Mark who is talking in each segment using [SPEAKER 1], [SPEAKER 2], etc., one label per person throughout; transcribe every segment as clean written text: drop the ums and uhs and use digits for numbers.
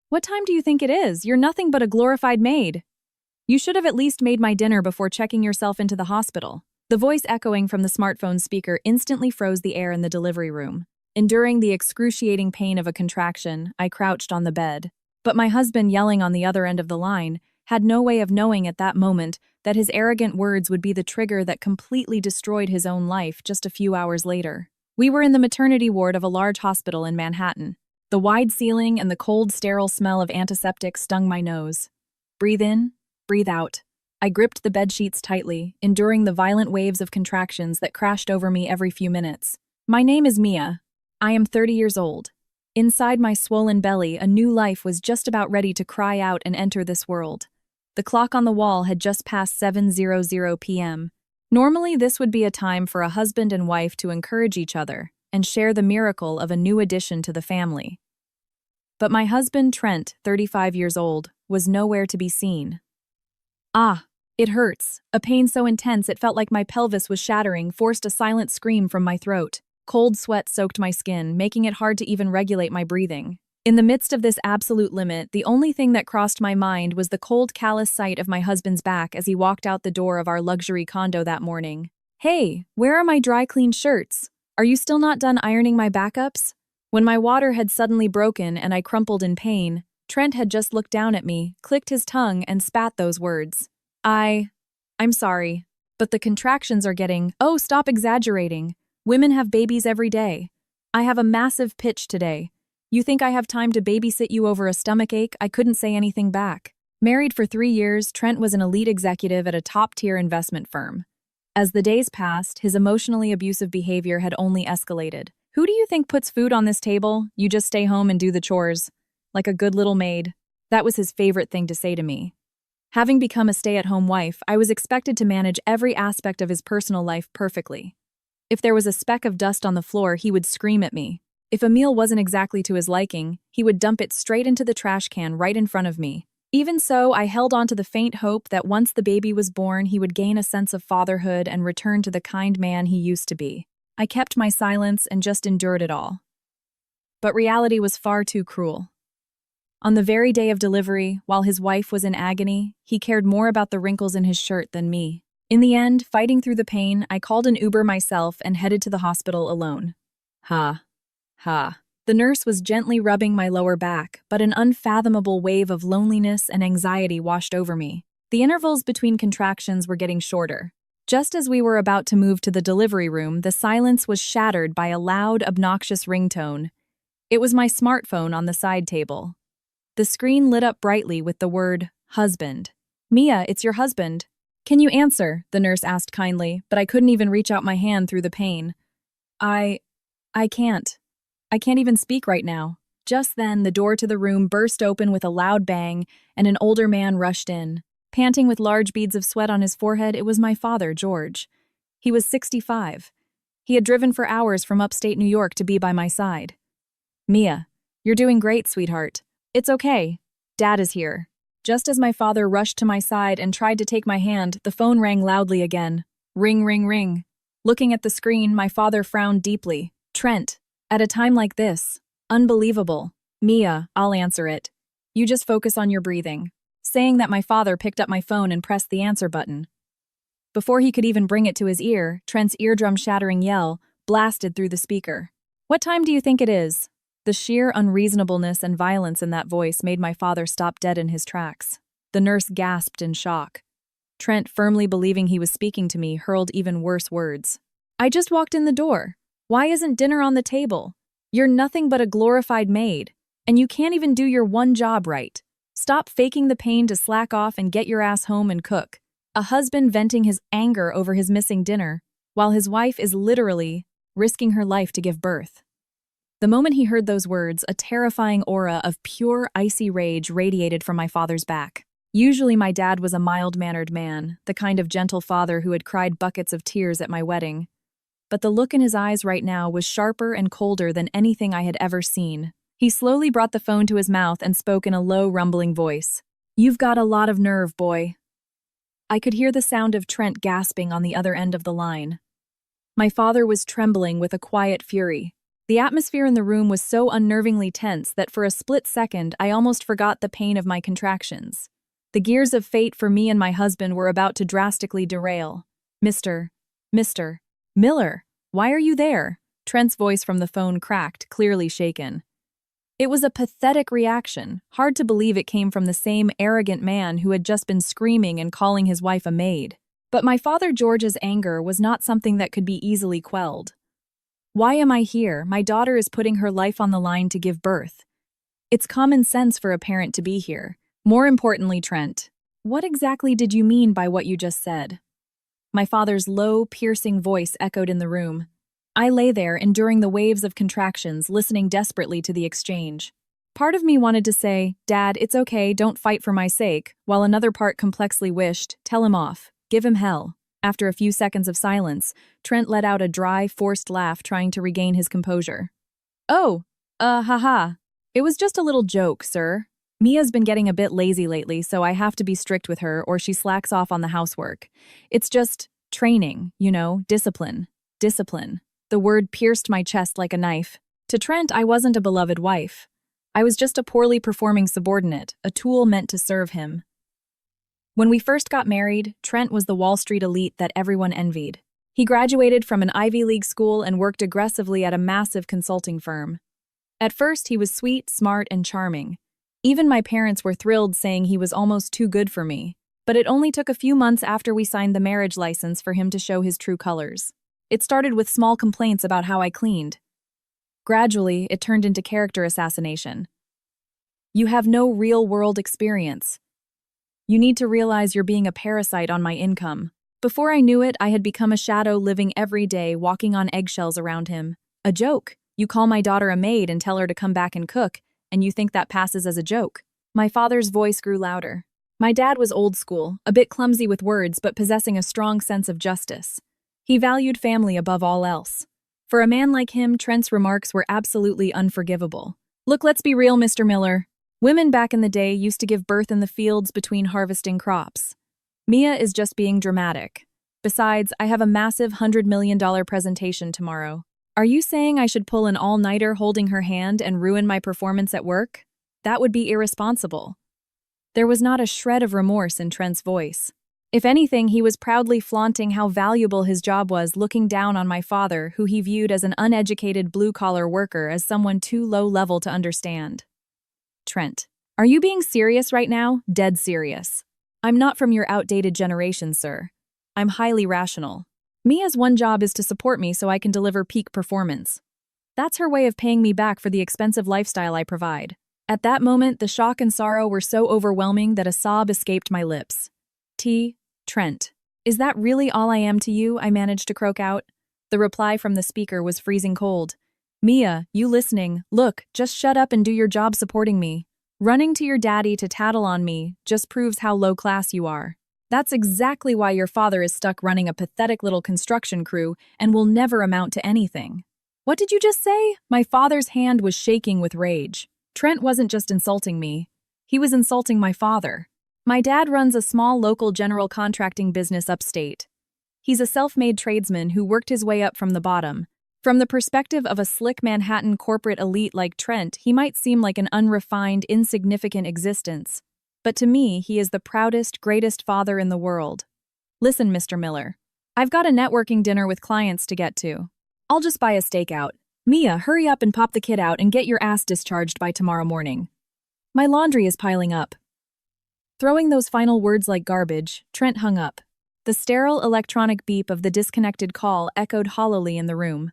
[SPEAKER 1] What time do you think it is? You're nothing but a glorified maid. You should have at least made my dinner before checking yourself into the hospital. The voice echoing from the smartphone speaker instantly froze the air in the delivery room. Enduring the excruciating pain of a contraction, I crouched on the bed. But my husband, yelling on the other end of the line, had no way of knowing at that moment that his arrogant words would be the trigger that completely destroyed his own life just a few hours later. We were in the maternity ward of a large hospital in Manhattan. The wide ceiling and the cold, sterile smell of antiseptic stung my nose. Breathe in, breathe out. I gripped the bedsheets tightly, enduring the violent waves of contractions that crashed over me every few minutes. My name is Mia. I am 30 years old. Inside my swollen belly, a new life was just about ready to cry out and enter this world. The clock on the wall had just passed 7:00 p.m. Normally, this would be a time for a husband and wife to encourage each other and share the miracle of a new addition to the family. But my husband, Trent, 35 years old, was nowhere to be seen. Ah, it hurts. A pain so intense it felt like my pelvis was shattering forced a silent scream from my throat. Cold sweat soaked my skin, making it hard to even regulate my breathing. In the midst of this absolute limit, the only thing that crossed my mind was the cold, callous sight of my husband's back as he walked out the door of our luxury condo that morning. Hey, where are my dry-cleaned shirts? Are you still not done ironing my backups? When my water had suddenly broken and I crumpled in pain, Trent had just looked down at me, clicked his tongue, and spat those words. I'm sorry, but the contractions are getting— Oh, stop exaggerating. Women have babies every day. I have a massive pitch today. You think I have time to babysit you over a stomachache? I couldn't say anything back. Married for 3 years, Trent was an elite executive at a top-tier investment firm. As the days passed, his emotionally abusive behavior had only escalated. Who do you think puts food on this table? You just stay home and do the chores. Like a good little maid. That was his favorite thing to say to me. Having become a stay-at-home wife, I was expected to manage every aspect of his personal life perfectly. If there was a speck of dust on the floor, he would scream at me. If a meal wasn't exactly to his liking, he would dump it straight into the trash can right in front of me. Even so, I held on to the faint hope that once the baby was born, he would gain a sense of fatherhood and return to the kind man he used to be. I kept my silence and just endured it all. But reality was far too cruel. On the very day of delivery, while his wife was in agony, he cared more about the wrinkles in his shirt than me. In the end, fighting through the pain, I called an Uber myself and headed to the hospital alone. Ha. The nurse was gently rubbing my lower back, but an unfathomable wave of loneliness and anxiety washed over me. The intervals between contractions were getting shorter. Just as we were about to move to the delivery room, the silence was shattered by a loud, obnoxious ringtone. It was my smartphone on the side table. The screen lit up brightly with the word, husband. Mia, it's your husband. Can you answer? The nurse asked kindly, but I couldn't even reach out my hand through the pain. I can't. I can't even speak right now. Just then, the door to the room burst open with a loud bang, and an older man rushed in. Panting with large beads of sweat on his forehead, it was my father, George. He was 65. He had driven for hours from upstate New York to be by my side. Mia, you're doing great, sweetheart. It's okay. Dad is here. Just as my father rushed to my side and tried to take my hand, the phone rang loudly again. Ring, ring, ring. Looking at the screen, my father frowned deeply. Trent, at a time like this. Unbelievable. Mia, I'll answer it. You just focus on your breathing. Saying that, my father picked up my phone and pressed the answer button. Before he could even bring it to his ear, Trent's eardrum-shattering yell blasted through the speaker. What time do you think it is? The sheer unreasonableness and violence in that voice made my father stop dead in his tracks. The nurse gasped in shock. Trent, firmly believing he was speaking to me, hurled even worse words. I just walked in the door. Why isn't dinner on the table? You're nothing but a glorified maid, and you can't even do your one job right. Stop faking the pain to slack off and get your ass home and cook. A husband venting his anger over his missing dinner, while his wife is literally risking her life to give birth. The moment he heard those words, a terrifying aura of pure, icy rage radiated from my father's back. Usually my dad was a mild-mannered man, the kind of gentle father who had cried buckets of tears at my wedding. But the look in his eyes right now was sharper and colder than anything I had ever seen. He slowly brought the phone to his mouth and spoke in a low, rumbling voice. You've got a lot of nerve, boy. I could hear the sound of Trent gasping on the other end of the line. My father was trembling with a quiet fury. The atmosphere in the room was so unnervingly tense that for a split second I almost forgot the pain of my contractions. The gears of fate for me and my husband were about to drastically derail. Mr. Miller, why are you there? Trent's voice from the phone cracked, clearly shaken. It was a pathetic reaction. Hard to believe it came from the same arrogant man who had just been screaming and calling his wife a maid. But my father George's anger was not something that could be easily quelled. Why am I here? My daughter is putting her life on the line to give birth. It's common sense for a parent to be here. More importantly, Trent, what exactly did you mean by what you just said? My father's low, piercing voice echoed in the room. I lay there, enduring the waves of contractions, listening desperately to the exchange. Part of me wanted to say, Dad, it's okay, don't fight for my sake, while another part complexly wished, tell him off, give him hell. After a few seconds of silence, Trent let out a dry, forced laugh, trying to regain his composure. Oh, haha. It was just a little joke, sir. Mia's been getting a bit lazy lately, so I have to be strict with her or she slacks off on the housework. It's just training, discipline. Discipline. The word pierced my chest like a knife. To Trent, I wasn't a beloved wife. I was just a poorly performing subordinate, a tool meant to serve him. When we first got married, Trent was the Wall Street elite that everyone envied. He graduated from an Ivy League school and worked aggressively at a massive consulting firm. At first, he was sweet, smart, and charming. Even my parents were thrilled, saying he was almost too good for me. But it only took a few months after we signed the marriage license for him to show his true colors. It started with small complaints about how I cleaned. Gradually, it turned into character assassination. You have no real-world experience. You need to realize you're being a parasite on my income. Before I knew it, I had become a shadow living every day, walking on eggshells around him. A joke. You call my daughter a maid and tell her to come back and cook, and you think that passes as a joke. My father's voice grew louder. My dad was old school, a bit clumsy with words but possessing a strong sense of justice. He valued family above all else. For a man like him, Trent's remarks were absolutely unforgivable. Look, let's be real, Mr. Miller. Women back in the day used to give birth in the fields between harvesting crops. Mia is just being dramatic. Besides, I have a massive $100 million presentation tomorrow. Are you saying I should pull an all-nighter holding her hand and ruin my performance at work? That would be irresponsible. There was not a shred of remorse in Trent's voice. If anything, he was proudly flaunting how valuable his job was, looking down on my father, who he viewed as an uneducated blue-collar worker, as someone too low-level to understand. Trent, are you being serious right now? Dead serious. I'm not from your outdated generation, sir. I'm highly rational. Mia's one job is to support me so I can deliver peak performance. That's her way of paying me back for the expensive lifestyle I provide. At that moment, the shock and sorrow were so overwhelming that a sob escaped my lips. Trent, is that really all I am to you? I managed to croak out. The reply from the speaker was freezing cold. Mia, you listening? Look, just shut up and do your job supporting me. Running to your daddy to tattle on me just proves how low class you are. That's exactly why your father is stuck running a pathetic little construction crew and will never amount to anything. What did you just say? My father's hand was shaking with rage. Trent wasn't just insulting me. He was insulting my father. My dad runs a small local general contracting business upstate. He's a self-made tradesman who worked his way up from the bottom. From the perspective of a slick Manhattan corporate elite like Trent, he might seem like an unrefined, insignificant existence. But to me, he is the proudest, greatest father in the world. Listen, Mr. Miller. I've got a networking dinner with clients to get to. I'll just buy a stakeout. Mia, hurry up and pop the kid out and get your ass discharged by tomorrow morning. My laundry is piling up. Throwing those final words like garbage, Trent hung up. The sterile electronic beep of the disconnected call echoed hollowly in the room.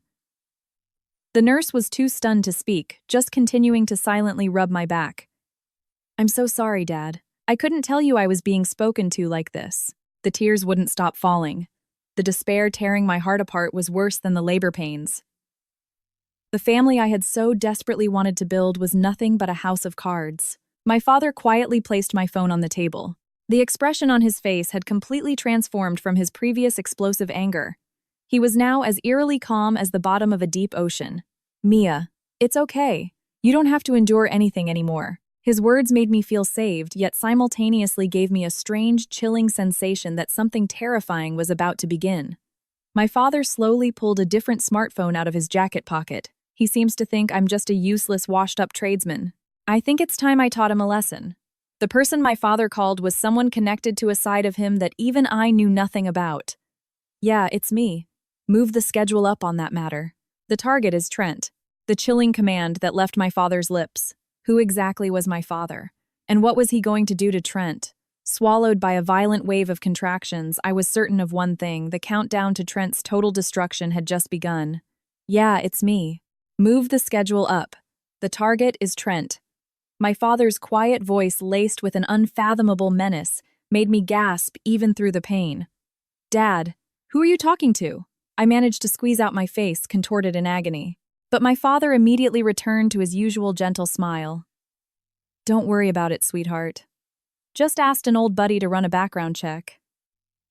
[SPEAKER 1] The nurse was too stunned to speak, just continuing to silently rub my back. I'm so sorry, Dad. I couldn't tell you I was being spoken to like this. The tears wouldn't stop falling. The despair tearing my heart apart was worse than the labor pains. The family I had so desperately wanted to build was nothing but a house of cards. My father quietly placed my phone on the table. The expression on his face had completely transformed from his previous explosive anger. He was now as eerily calm as the bottom of a deep ocean. Mia, it's okay. You don't have to endure anything anymore. His words made me feel saved, yet simultaneously gave me a strange, chilling sensation that something terrifying was about to begin. My father slowly pulled a different smartphone out of his jacket pocket. He seems to think I'm just a useless, washed-up tradesman. I think it's time I taught him a lesson. The person my father called was someone connected to a side of him that even I knew nothing about. Yeah, it's me. Move the schedule up on that matter. The target is Trent. The chilling command that left my father's lips. Who exactly was my father? And what was he going to do to Trent? Swallowed by a violent wave of contractions, I was certain of one thing: the countdown to Trent's total destruction had just begun. Yeah, it's me. Move the schedule up. The target is Trent. My father's quiet voice, laced with an unfathomable menace, made me gasp even through the pain. Dad, who are you talking to? I managed to squeeze out my face, contorted in agony. But my father immediately returned to his usual gentle smile. Don't worry about it, sweetheart. Just asked an old buddy to run a background check.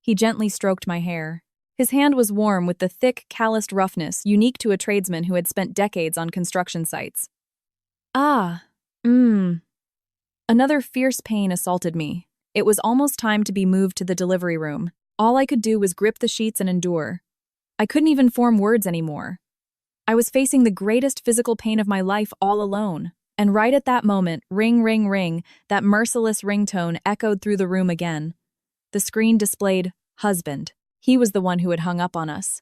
[SPEAKER 1] He gently stroked my hair. His hand was warm with the thick, calloused roughness unique to a tradesman who had spent decades on construction sites. Another fierce pain assaulted me. It was almost time to be moved to the delivery room. All I could do was grip the sheets and endure. I couldn't even form words anymore. I was facing the greatest physical pain of my life all alone. And right at that moment, ring, ring, ring, that merciless ringtone echoed through the room again. The screen displayed husband. He was the one who had hung up on us.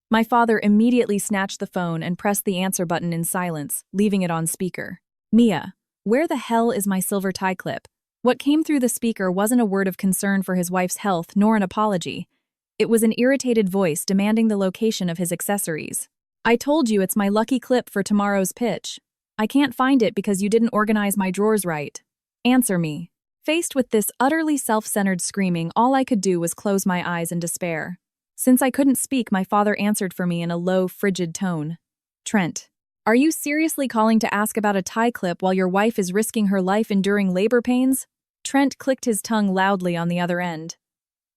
[SPEAKER 1] My father immediately snatched the phone and pressed the answer button in silence, leaving it on speaker. Mia, where the hell is my silver tie clip? What came through the speaker wasn't a word of concern for his wife's health nor an apology. It was an irritated voice demanding the location of his accessories. I told you it's my lucky clip for tomorrow's pitch. I can't find it because you didn't organize my drawers right. Answer me. Faced with this utterly self-centered screaming, all I could do was close my eyes in despair. Since I couldn't speak, my father answered for me in a low, frigid tone. Trent, are you seriously calling to ask about a tie clip while your wife is risking her life enduring labor pains? Trent clicked his tongue loudly on the other end.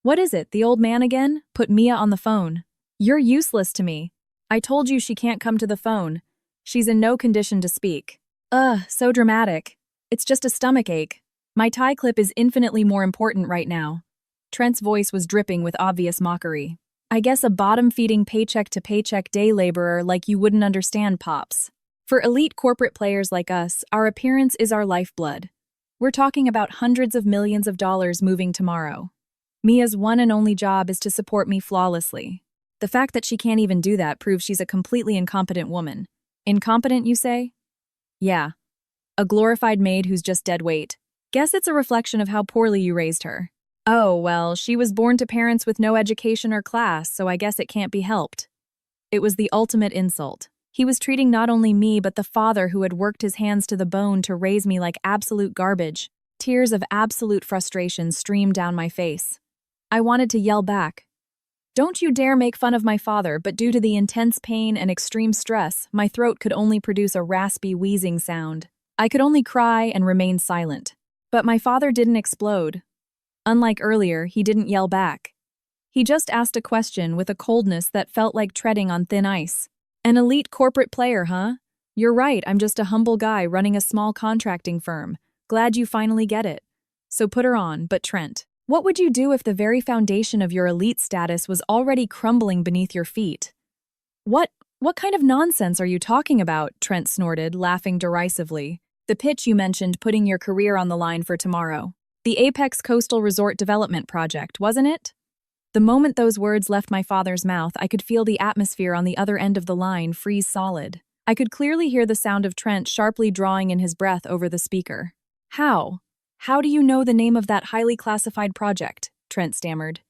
[SPEAKER 1] What is it, the old man again? Put Mia on the phone. You're useless to me. I told you she can't come to the phone. She's in no condition to speak. So dramatic. It's just a stomach ache. My tie clip is infinitely more important right now. Trent's voice was dripping with obvious mockery. I guess a bottom-feeding paycheck-to-paycheck day laborer like you wouldn't understand, Pops. For elite corporate players like us, our appearance is our lifeblood. We're talking about hundreds of millions of dollars moving tomorrow. Mia's one and only job is to support me flawlessly. The fact that she can't even do that proves she's a completely incompetent woman. Incompetent, you say? Yeah. A glorified maid who's just dead weight. Guess it's a reflection of how poorly you raised her. Oh, well, she was born to parents with no education or class, so I guess it can't be helped. It was the ultimate insult. He was treating not only me but the father who had worked his hands to the bone to raise me like absolute garbage. Tears of absolute frustration streamed down my face. I wanted to yell back. Don't you dare make fun of my father, but due to the intense pain and extreme stress, my throat could only produce a raspy, wheezing sound. I could only cry and remain silent. But my father didn't explode. Unlike earlier, he didn't yell back. He just asked a question with a coldness that felt like treading on thin ice. An elite corporate player, huh? You're right, I'm just a humble guy running a small contracting firm. Glad you finally get it. So put her on, but Trent. What would you do if the very foundation of your elite status was already crumbling beneath your feet? What kind of nonsense are you talking about? Trent snorted, laughing derisively. The pitch you mentioned, putting your career on the line for tomorrow. The Apex Coastal Resort Development Project, wasn't it? The moment those words left my father's mouth, I could feel the atmosphere on the other end of the line freeze solid. I could clearly hear the sound of Trent sharply drawing in his breath over the speaker. How? How do you know the name of that highly classified project? Trent stammered.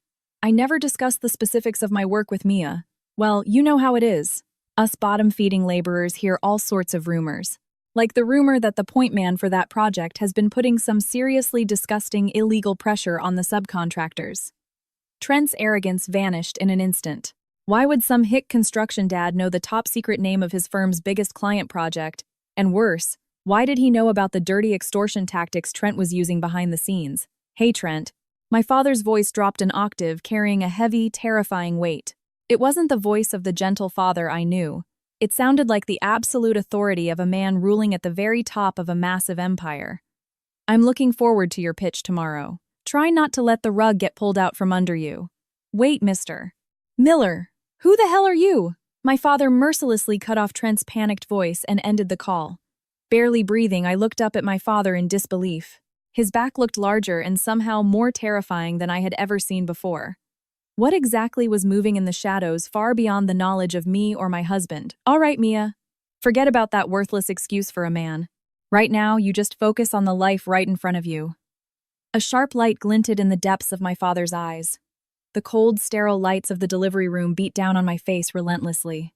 [SPEAKER 1] I never discussed the specifics of my work with Mia. Well, you know how it is. Us bottom-feeding laborers hear all sorts of rumors. Like the rumor that the point man for that project has been putting some seriously disgusting illegal pressure on the subcontractors. Trent's arrogance vanished in an instant. Why would some hick construction dad know the top-secret name of his firm's biggest client project? And worse, why did he know about the dirty extortion tactics Trent was using behind the scenes? Hey, Trent. My father's voice dropped an octave, carrying a heavy, terrifying weight. It wasn't the voice of the gentle father I knew. It sounded like the absolute authority of a man ruling at the very top of a massive empire. I'm looking forward to your pitch tomorrow. Try not to let the rug get pulled out from under you. Wait, Mr. Miller. Who the hell are you? My father mercilessly cut off Trent's panicked voice and ended the call. Barely breathing, I looked up at my father in disbelief. His back looked larger and somehow more terrifying than I had ever seen before. What exactly was moving in the shadows far beyond the knowledge of me or my husband? All right, Mia. Forget about that worthless excuse for a man. Right now, you just focus on the life right in front of you. A sharp light glinted in the depths of my father's eyes. The cold, sterile lights of the delivery room beat down on my face relentlessly.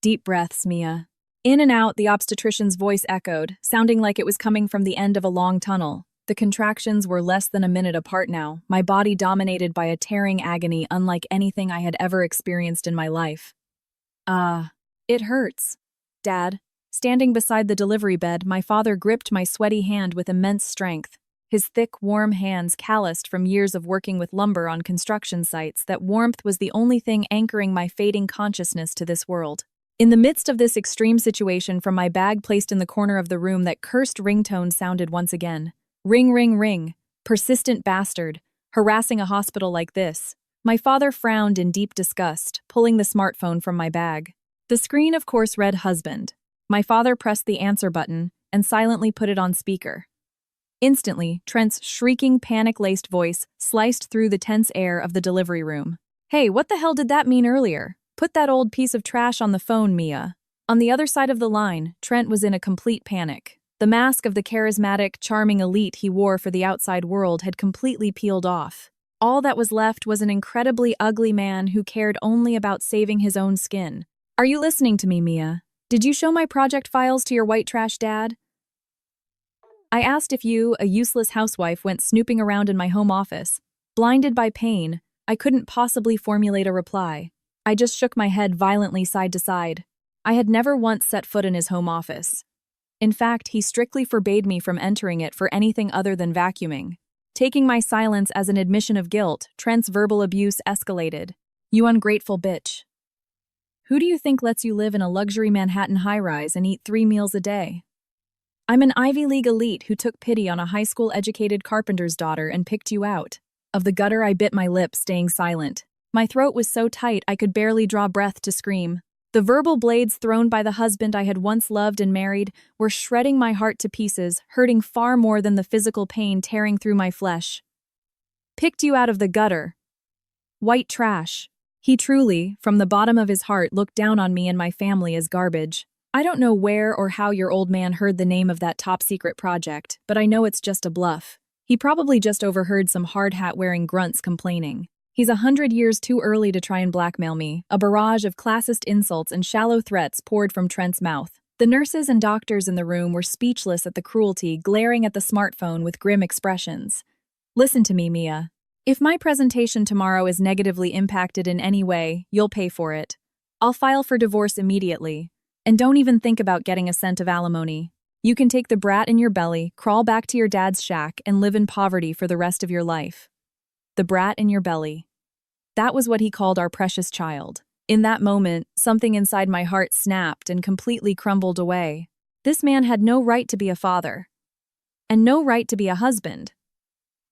[SPEAKER 1] Deep breaths, Mia. In and out, the obstetrician's voice echoed, sounding like it was coming from the end of a long tunnel. The contractions were less than a minute apart now, my body dominated by a tearing agony unlike anything I had ever experienced in my life. It hurts. Dad. Standing beside the delivery bed, my father gripped my sweaty hand with immense strength. His thick, warm hands calloused from years of working with lumber on construction sites, that warmth was the only thing anchoring my fading consciousness to this world. In the midst of this extreme situation, from my bag placed in the corner of the room, that cursed ringtone sounded once again. Ring, ring, ring. Persistent bastard. Harassing a hospital like this. My father frowned in deep disgust, pulling the smartphone from my bag. The screen, of course, read husband. My father pressed the answer button and silently put it on speaker. Instantly, Trent's shrieking, panic-laced voice sliced through the tense air of the delivery room. Hey, what the hell did that mean earlier? Put that old piece of trash on the phone, Mia. On the other side of the line, Trent was in a complete panic. The mask of the charismatic, charming elite he wore for the outside world had completely peeled off. All that was left was an incredibly ugly man who cared only about saving his own skin. Are you listening to me, Mia? Did you show my project files to your white trash dad? I asked if you, a useless housewife, went snooping around in my home office. Blinded by pain, I couldn't possibly formulate a reply. I just shook my head violently side to side. I had never once set foot in his home office. In fact, he strictly forbade me from entering it for anything other than vacuuming. Taking my silence as an admission of guilt, Trent's verbal abuse escalated. You ungrateful bitch. Who do you think lets you live in a luxury Manhattan high-rise and eat 3 meals a day? I'm an Ivy League elite who took pity on a high school-educated carpenter's daughter and picked you out. Of the gutter, I bit my lip, staying silent. My throat was so tight I could barely draw breath to scream. The verbal blades thrown by the husband I had once loved and married were shredding my heart to pieces, hurting far more than the physical pain tearing through my flesh. Picked you out of the gutter. White trash. He truly, from the bottom of his heart, looked down on me and my family as garbage. I don't know where or how your old man heard the name of that top-secret project, but I know it's just a bluff. He probably just overheard some hard-hat-wearing grunts complaining. He's 100 years too early to try and blackmail me. A barrage of classist insults and shallow threats poured from Trent's mouth. The nurses and doctors in the room were speechless at the cruelty, glaring at the smartphone with grim expressions. Listen to me, Mia. If my presentation tomorrow is negatively impacted in any way, you'll pay for it. I'll file for divorce immediately. And don't even think about getting a cent of alimony. You can take the brat in your belly, crawl back to your dad's shack, and live in poverty for the rest of your life. The brat in your belly. That was what he called our precious child. In that moment, something inside my heart snapped and completely crumbled away. This man had no right to be a father. And no right to be a husband.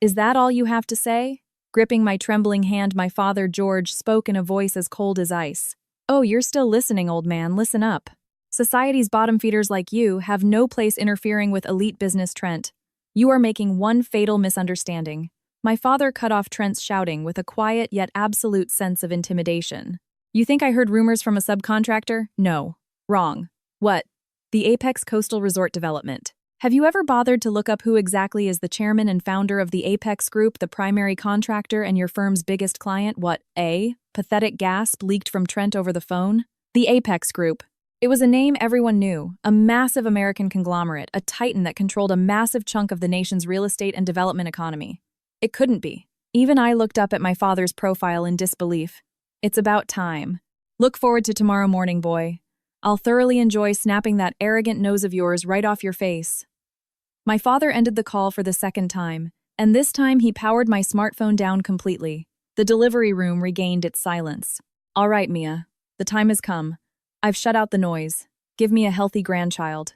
[SPEAKER 1] Is that all you have to say? Gripping my trembling hand, my father, George, spoke in a voice as cold as ice. Oh, you're still listening, old man, listen up. Society's bottom feeders like you have no place interfering with elite business, Trent. You are making one fatal misunderstanding. My father cut off Trent's shouting with a quiet yet absolute sense of intimidation. You think I heard rumors from a subcontractor? No. Wrong. What? The Apex Coastal Resort Development. Have you ever bothered to look up who exactly is the chairman and founder of the Apex Group, the primary contractor and your firm's biggest client? What, Pathetic gasp leaked from Trent over the phone. The Apex Group. It was a name everyone knew, a massive American conglomerate, a titan that controlled a massive chunk of the nation's real estate and development economy. It couldn't be. Even I looked up at my father's profile in disbelief. It's about time. Look forward to tomorrow morning, boy. I'll thoroughly enjoy snapping that arrogant nose of yours right off your face. My father ended the call for the second time, and this time he powered my smartphone down completely. The delivery room regained its silence. All right, Mia. The time has come. I've shut out the noise. Give me a healthy grandchild.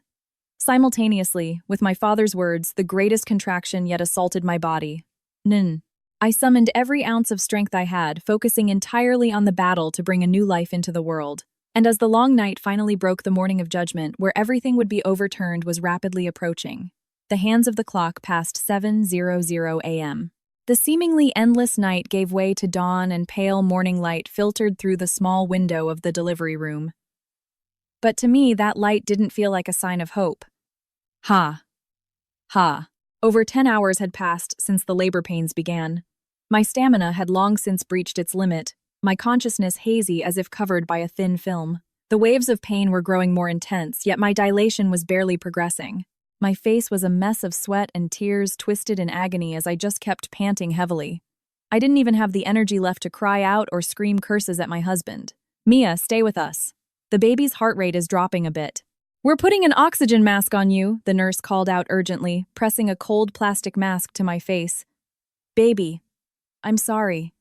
[SPEAKER 1] Simultaneously, with my father's words, the greatest contraction yet assaulted my body. Nin. I summoned every ounce of strength I had, focusing entirely on the battle to bring a new life into the world. And as the long night finally broke, the morning of judgment, where everything would be overturned, was rapidly approaching. The hands of the clock passed 7:00 a.m. The seemingly endless night gave way to dawn, and pale morning light filtered through the small window of the delivery room. But to me, that light didn't feel like a sign of hope. Ha. Ha. Over 10 hours had passed since the labor pains began. My stamina had long since breached its limit, my consciousness hazy as if covered by a thin film. The waves of pain were growing more intense, yet my dilation was barely progressing. My face was a mess of sweat and tears, twisted in agony as I just kept panting heavily. I didn't even have the energy left to cry out or scream curses at my husband. "Mia, stay with us. The baby's heart rate is dropping a bit." "We're putting an oxygen mask on you," the nurse called out urgently, pressing a cold plastic mask to my face. "Baby, I'm sorry.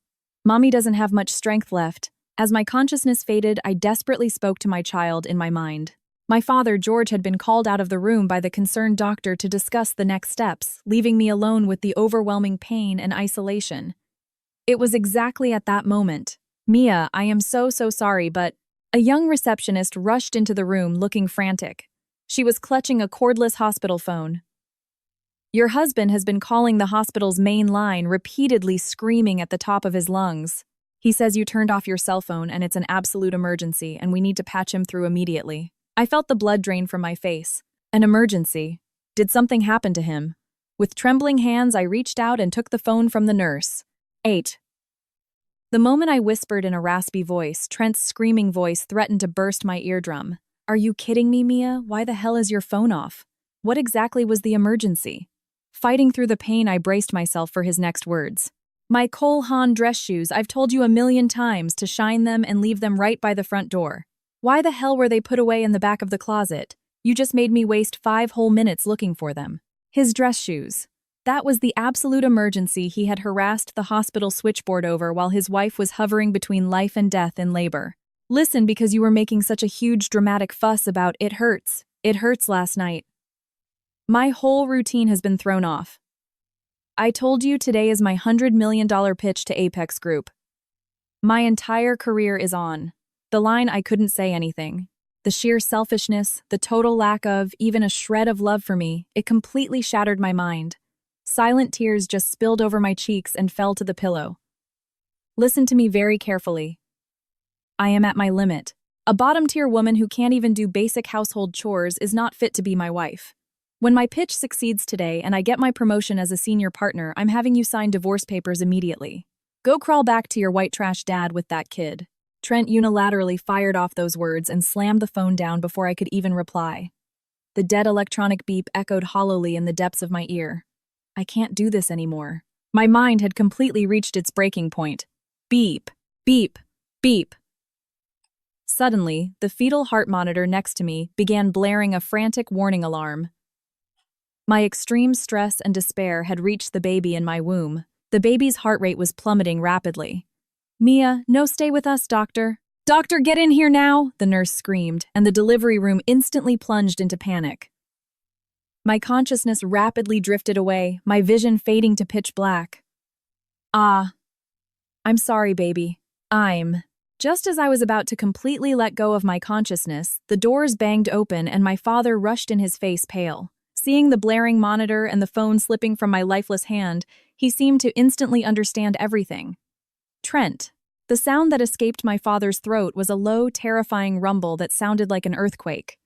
[SPEAKER 1] Mommy doesn't have much strength left." As my consciousness faded, I desperately spoke to my child in my mind. My father, George, had been called out of the room by the concerned doctor to discuss the next steps, leaving me alone with the overwhelming pain and isolation. It was exactly at that moment. "Mia, I am so sorry, but..." A young receptionist rushed into the room looking frantic. She was clutching a cordless hospital phone. "Your husband has been calling the hospital's main line, repeatedly screaming at the top of his lungs. He says you turned off your cell phone and it's an absolute emergency and we need to patch him through immediately." I felt the blood drain from my face. An emergency? Did something happen to him? With trembling hands, I reached out and took the phone from the nurse. 8. The moment I whispered in a raspy voice, Trent's screaming voice threatened to burst my eardrum. "Are you kidding me, Mia? Why the hell is your phone off? What exactly was the emergency?" Fighting through the pain, I braced myself for his next words. "My Cole Haan dress shoes, I've told you a million times to shine them and leave them right by the front door. Why the hell were they put away in the back of the closet? You just made me waste 5 whole minutes looking for them." His dress shoes. That was the absolute emergency he had harassed the hospital switchboard over while his wife was hovering between life and death in labor. "Listen, because you were making such a huge dramatic fuss about it hurts last night. My whole routine has been thrown off. I told you today is my $100 million pitch to Apex Group. My entire career is on the line." I couldn't say anything. The sheer selfishness, the total lack of even a shred of love for me, it completely shattered my mind. Silent tears just spilled over my cheeks and fell to the pillow. "Listen to me very carefully. I am at my limit. A bottom-tier woman who can't even do basic household chores is not fit to be my wife. When my pitch succeeds today and I get my promotion as a senior partner, I'm having you sign divorce papers immediately. Go crawl back to your white trash dad with that kid." Trent unilaterally fired off those words and slammed the phone down before I could even reply. The dead electronic beep echoed hollowly in the depths of my ear. I can't do this anymore. My mind had completely reached its breaking point. Beep, beep, beep. Suddenly, the fetal heart monitor next to me began blaring a frantic warning alarm. My extreme stress and despair had reached the baby in my womb. The baby's heart rate was plummeting rapidly. "Mia, no, stay with us, doctor. Doctor, get in here now," the nurse screamed, and the delivery room instantly plunged into panic. My consciousness rapidly drifted away, my vision fading to pitch black. "I'm sorry, baby. Just as I was about to completely let go of my consciousness, the doors banged open and my father rushed in, his face pale. Seeing the blaring monitor and the phone slipping from my lifeless hand, he seemed to instantly understand everything. "Trent." The sound that escaped my father's throat was a low, terrifying rumble that sounded like an earthquake.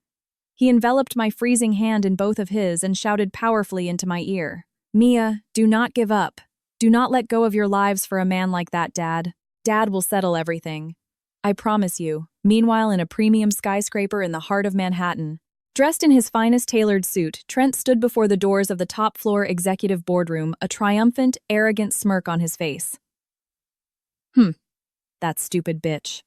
[SPEAKER 1] He enveloped my freezing hand in both of his and shouted powerfully into my ear. "Mia, do not give up. Do not let go of your lives for a man like that, Dad. Dad will settle everything. I promise you." Meanwhile, in a premium skyscraper in the heart of Manhattan, dressed in his finest tailored suit, Trent stood before the doors of the top-floor executive boardroom, a triumphant, arrogant smirk on his face. That stupid bitch.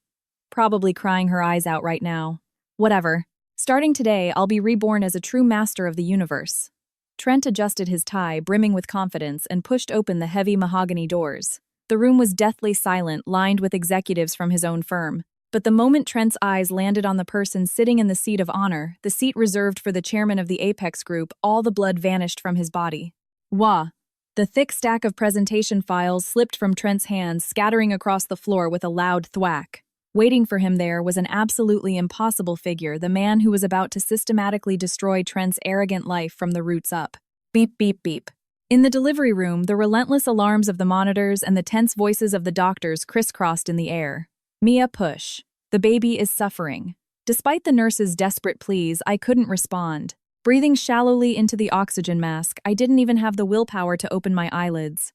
[SPEAKER 1] Probably crying her eyes out right now. Whatever. Starting today, I'll be reborn as a true master of the universe. Trent adjusted his tie, brimming with confidence, and pushed open the heavy mahogany doors. The room was deathly silent, lined with executives from his own firm. But the moment Trent's eyes landed on the person sitting in the seat of honor, the seat reserved for the chairman of the Apex Group, all the blood vanished from his body. Wah! The thick stack of presentation files slipped from Trent's hands, scattering across the floor with a loud thwack. Waiting for him there was an absolutely impossible figure, the man who was about to systematically destroy Trent's arrogant life from the roots up. Beep, beep, beep. In the delivery room, the relentless alarms of the monitors and the tense voices of the doctors crisscrossed in the air. Mia, push. The baby is suffering. Despite the nurse's desperate pleas, I couldn't respond. Breathing shallowly into the oxygen mask, I didn't even have the willpower to open my eyelids.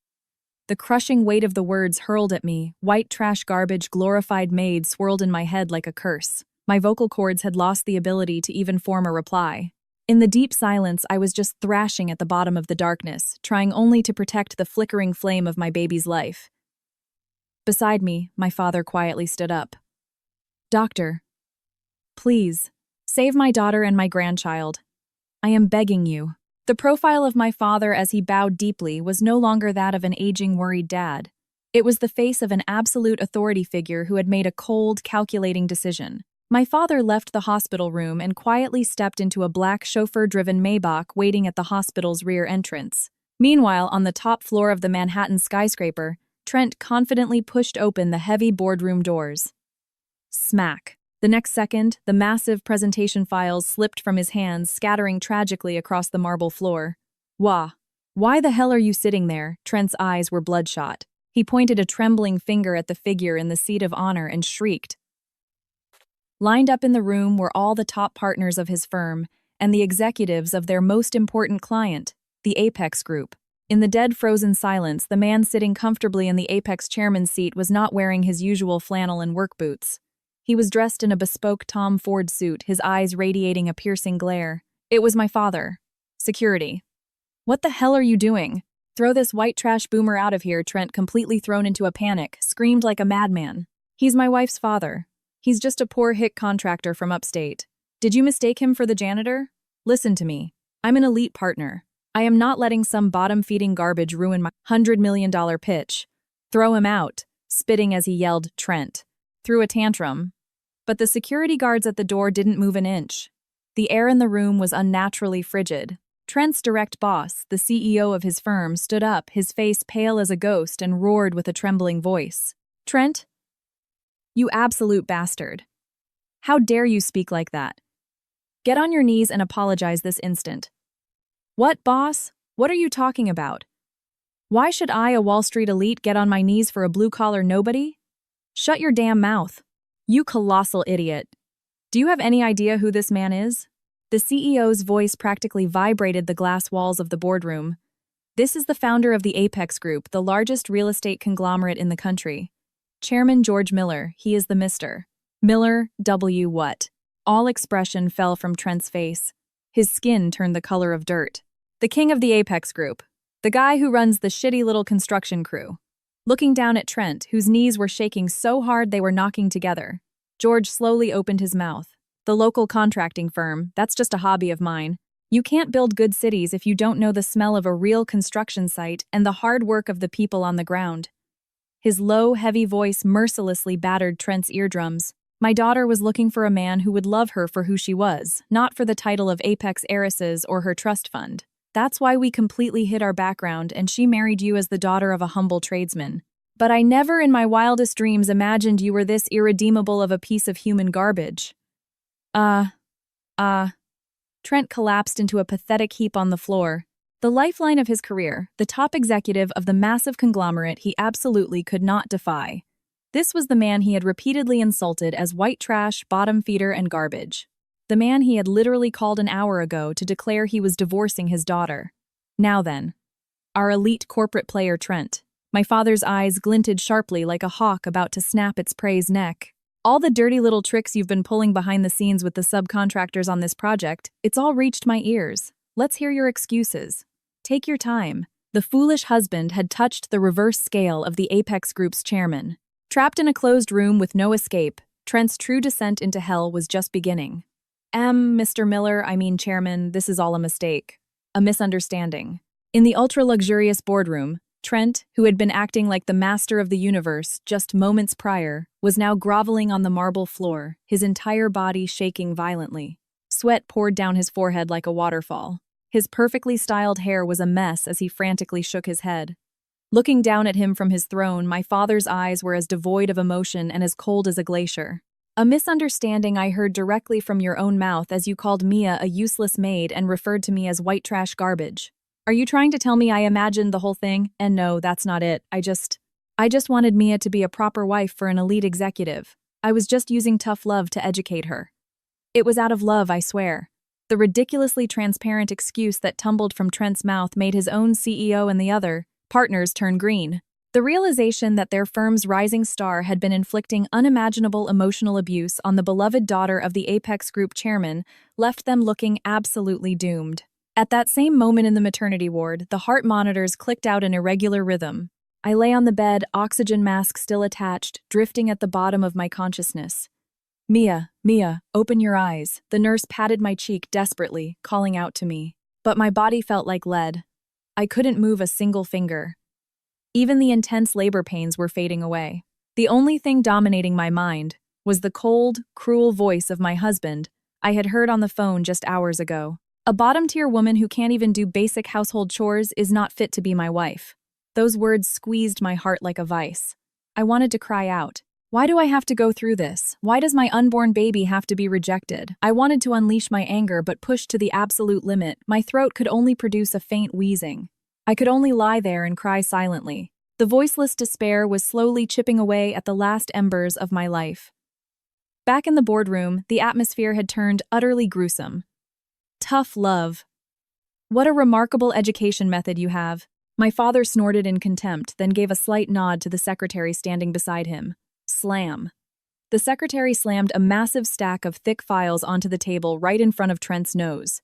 [SPEAKER 1] The crushing weight of the words hurled at me, white trash garbage glorified maid swirled in my head like a curse. My vocal cords had lost the ability to even form a reply. In the deep silence, I was just thrashing at the bottom of the darkness, trying only to protect the flickering flame of my baby's life. Beside me, my father quietly stood up. Doctor, please, save my daughter and my grandchild. I am begging you. The profile of my father as he bowed deeply was no longer that of an aging, worried dad. It was the face of an absolute authority figure who had made a cold, calculating decision. My father left the hospital room and quietly stepped into a black chauffeur-driven Maybach waiting at the hospital's rear entrance. Meanwhile, on the top floor of the Manhattan skyscraper, Trent confidently pushed open the heavy boardroom doors. Smack. The next second, the massive presentation files slipped from his hands, scattering tragically across the marble floor. Wah! Why the hell are you sitting there? Trent's eyes were bloodshot. He pointed a trembling finger at the figure in the seat of honor and shrieked. Lined up in the room were all the top partners of his firm and the executives of their most important client, the Apex Group. In the dead frozen silence, the man sitting comfortably in the Apex chairman's seat was not wearing his usual flannel and work boots. He was dressed in a bespoke Tom Ford suit, his eyes radiating a piercing glare. It was my father. Security. What the hell are you doing? Throw this white trash boomer out of here, Trent, completely thrown into a panic, screamed like a madman. He's my wife's father. He's just a poor hick contractor from upstate. Did you mistake him for the janitor? Listen to me. I'm an elite partner. I am not letting some bottom-feeding garbage ruin my $100 million pitch. Throw him out, spitting as he yelled, Trent. Threw a tantrum. But the security guards at the door didn't move an inch. The air in the room was unnaturally frigid. Trent's direct boss, the CEO of his firm, stood up, his face pale as a ghost, and roared with a trembling voice. Trent? You absolute bastard. How dare you speak like that? Get on your knees and apologize this instant. What, boss? What are you talking about? Why should I, a Wall Street elite, get on my knees for a blue-collar nobody? Shut your damn mouth. You colossal idiot. Do you have any idea who this man is? The CEO's voice practically vibrated the glass walls of the boardroom. This is the founder of the Apex Group, the largest real estate conglomerate in the country. Chairman George Miller, he is the Mr. Miller, W. What? All expression fell from Trent's face. His skin turned the color of dirt. The king of the Apex Group. The guy who runs the shitty little construction crew. Looking down at Trent, whose knees were shaking so hard they were knocking together, George slowly opened his mouth. The local contracting firm, that's just a hobby of mine. You can't build good cities if you don't know the smell of a real construction site and the hard work of the people on the ground. His low, heavy voice mercilessly battered Trent's eardrums. My daughter was looking for a man who would love her for who she was, not for the title of Apex Heiresses or her trust fund. That's why we completely hid our background and she married you as the daughter of a humble tradesman. But I never in my wildest dreams imagined you were this irredeemable of a piece of human garbage. Trent collapsed into a pathetic heap on the floor. The lifeline of his career, the top executive of the massive conglomerate he absolutely could not defy. This was the man he had repeatedly insulted as white trash, bottom feeder, and garbage. The man he had literally called an hour ago to declare he was divorcing his daughter. Now then, our elite corporate player Trent. My father's eyes glinted sharply like a hawk about to snap its prey's neck. All the dirty little tricks you've been pulling behind the scenes with the subcontractors on this project, it's all reached my ears. Let's hear your excuses. Take your time. The foolish husband had touched the reverse scale of the Apex Group's chairman. Trapped in a closed room with no escape, Trent's true descent into hell was just beginning. Mr. Miller, I mean Chairman, this is all a mistake. A misunderstanding. In the ultra-luxurious boardroom, Trent, who had been acting like the master of the universe just moments prior, was now groveling on the marble floor, his entire body shaking violently. Sweat poured down his forehead like a waterfall. His perfectly styled hair was a mess as he frantically shook his head. Looking down at him from his throne, my father's eyes were as devoid of emotion and as cold as a glacier. A misunderstanding I heard directly from your own mouth as you called Mia a useless maid and referred to me as white trash garbage. Are you trying to tell me I imagined the whole thing? And no, that's not it. I just wanted Mia to be a proper wife for an elite executive. I was just using tough love to educate her. It was out of love, I swear. The ridiculously transparent excuse that tumbled from Trent's mouth made his own CEO and the other partners turn green. The realization that their firm's rising star had been inflicting unimaginable emotional abuse on the beloved daughter of the Apex Group chairman left them looking absolutely doomed. At that same moment in the maternity ward, the heart monitors clicked out an irregular rhythm. I lay on the bed, oxygen mask still attached, drifting at the bottom of my consciousness. Mia, open your eyes. The nurse patted my cheek desperately, calling out to me. But my body felt like lead. I couldn't move a single finger. Even the intense labor pains were fading away. The only thing dominating my mind was the cold, cruel voice of my husband I had heard on the phone just hours ago. A bottom-tier woman who can't even do basic household chores is not fit to be my wife. Those words squeezed my heart like a vice. I wanted to cry out. Why do I have to go through this? Why does my unborn baby have to be rejected? I wanted to unleash my anger but pushed to the absolute limit. My throat could only produce a faint wheezing. I could only lie there and cry silently. The voiceless despair was slowly chipping away at the last embers of my life. Back in the boardroom, the atmosphere had turned utterly gruesome. Tough love. What a remarkable education method you have. My father snorted in contempt, then gave a slight nod to the secretary standing beside him. Slam. The secretary slammed a massive stack of thick files onto the table right in front of Trent's nose.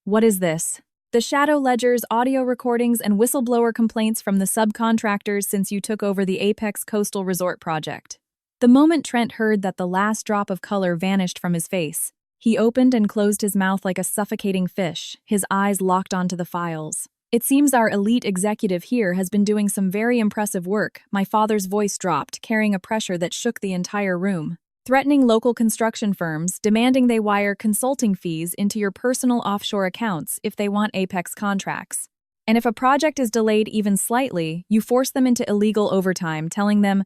[SPEAKER 1] What is this? The shadow ledgers, audio recordings, and whistleblower complaints from the subcontractors since you took over the Apex Coastal Resort project. The moment Trent heard that the last drop of color vanished from his face, he opened and closed his mouth like a suffocating fish, his eyes locked onto the files. It seems our elite executive here has been doing some very impressive work. My father's voice dropped, carrying a pressure that shook the entire room. Threatening local construction firms, demanding they wire consulting fees into your personal offshore accounts if they want Apex contracts. And if a project is delayed even slightly, you force them into illegal overtime, telling them,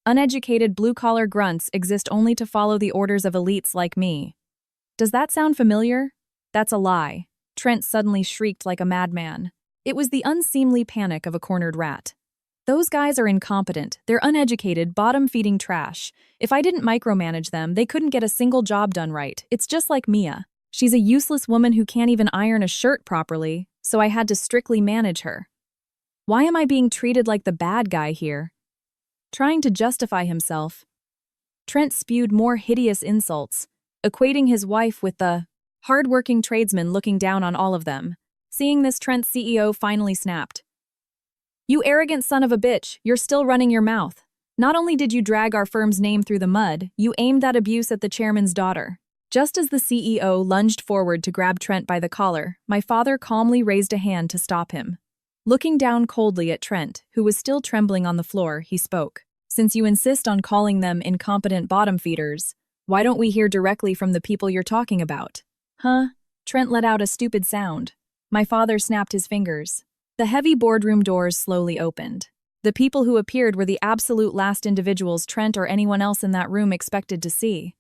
[SPEAKER 1] uneducated blue-collar grunts exist only to follow the orders of elites like me. Does that sound familiar? That's a lie. Trent suddenly shrieked like a madman. It was the unseemly panic of a cornered rat. Those guys are incompetent. They're uneducated, bottom-feeding trash. If I didn't micromanage them, they couldn't get a single job done right. It's just like Mia. She's a useless woman who can't even iron a shirt properly, so I had to strictly manage her. Why am I being treated like the bad guy here? Trying to justify himself, Trent spewed more hideous insults, equating his wife with the hard-working tradesman looking down on all of them. Seeing this, Trent's CEO finally snapped. You arrogant son of a bitch, you're still running your mouth. Not only did you drag our firm's name through the mud, you aimed that abuse at the chairman's daughter. Just as the CEO lunged forward to grab Trent by the collar, my father calmly raised a hand to stop him. Looking down coldly at Trent, who was still trembling on the floor, he spoke. Since you insist on calling them incompetent bottom feeders, why don't we hear directly from the people you're talking about? Huh? Trent let out a stupid sound. My father snapped his fingers. The heavy boardroom doors slowly opened. The people who appeared were the absolute last individuals Trent or anyone else in that room expected to see.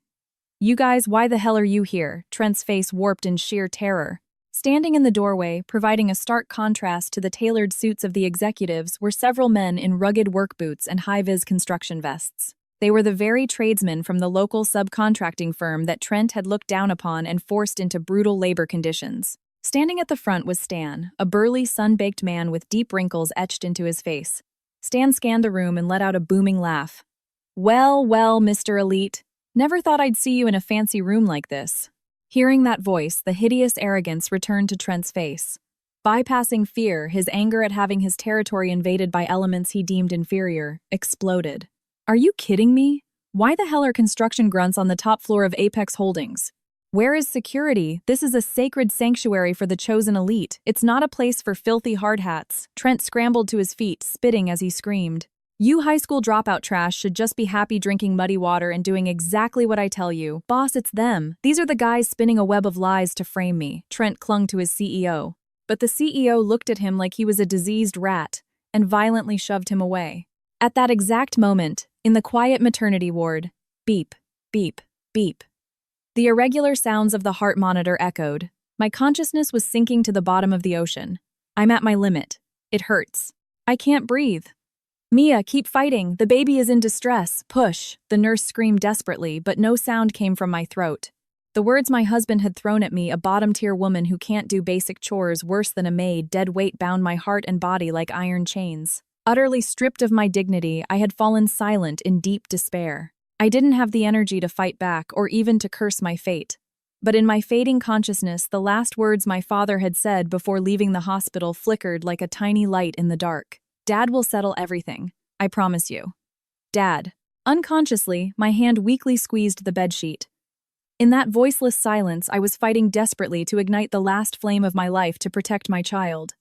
[SPEAKER 1] You guys, why the hell are you here? Trent's face warped in sheer terror. Standing in the doorway, providing a stark contrast to the tailored suits of the executives, were several men in rugged work boots and high-vis construction vests. They were the very tradesmen from the local subcontracting firm that Trent had looked down upon and forced into brutal labor conditions. Standing at the front was Stan, a burly, sun-baked man with deep wrinkles etched into his face. Stan scanned the room and let out a booming laugh. Well, Mr. Elite. Never thought I'd see you in a fancy room like this. Hearing that voice, the hideous arrogance returned to Trent's face. Bypassing fear, his anger at having his territory invaded by elements he deemed inferior, exploded. Are you kidding me? Why the hell are construction grunts on the top floor of Apex Holdings? Where is security? This is a sacred sanctuary for the chosen elite. It's not a place for filthy hardhats. Trent scrambled to his feet, spitting as he screamed. You high school dropout trash should just be happy drinking muddy water and doing exactly what I tell you. Boss, it's them. These are the guys spinning a web of lies to frame me. Trent clung to his CEO. But the CEO looked at him like he was a diseased rat, and violently shoved him away. At that exact moment, in the quiet maternity ward, beep, beep, beep. The irregular sounds of the heart monitor echoed. My consciousness was sinking to the bottom of the ocean. I'm at my limit. It hurts. I can't breathe. Mia, keep fighting. The baby is in distress. Push. The nurse screamed desperately, but no sound came from my throat. The words my husband had thrown at me, a bottom-tier woman who can't do basic chores worse than a maid, dead weight bound my heart and body like iron chains. Utterly stripped of my dignity, I had fallen silent in deep despair. I didn't have the energy to fight back or even to curse my fate. But in my fading consciousness, the last words my father had said before leaving the hospital flickered like a tiny light in the dark. Dad will settle everything. I promise you. Dad. Unconsciously, my hand weakly squeezed the bedsheet. In that voiceless silence, I was fighting desperately to ignite the last flame of my life to protect my child.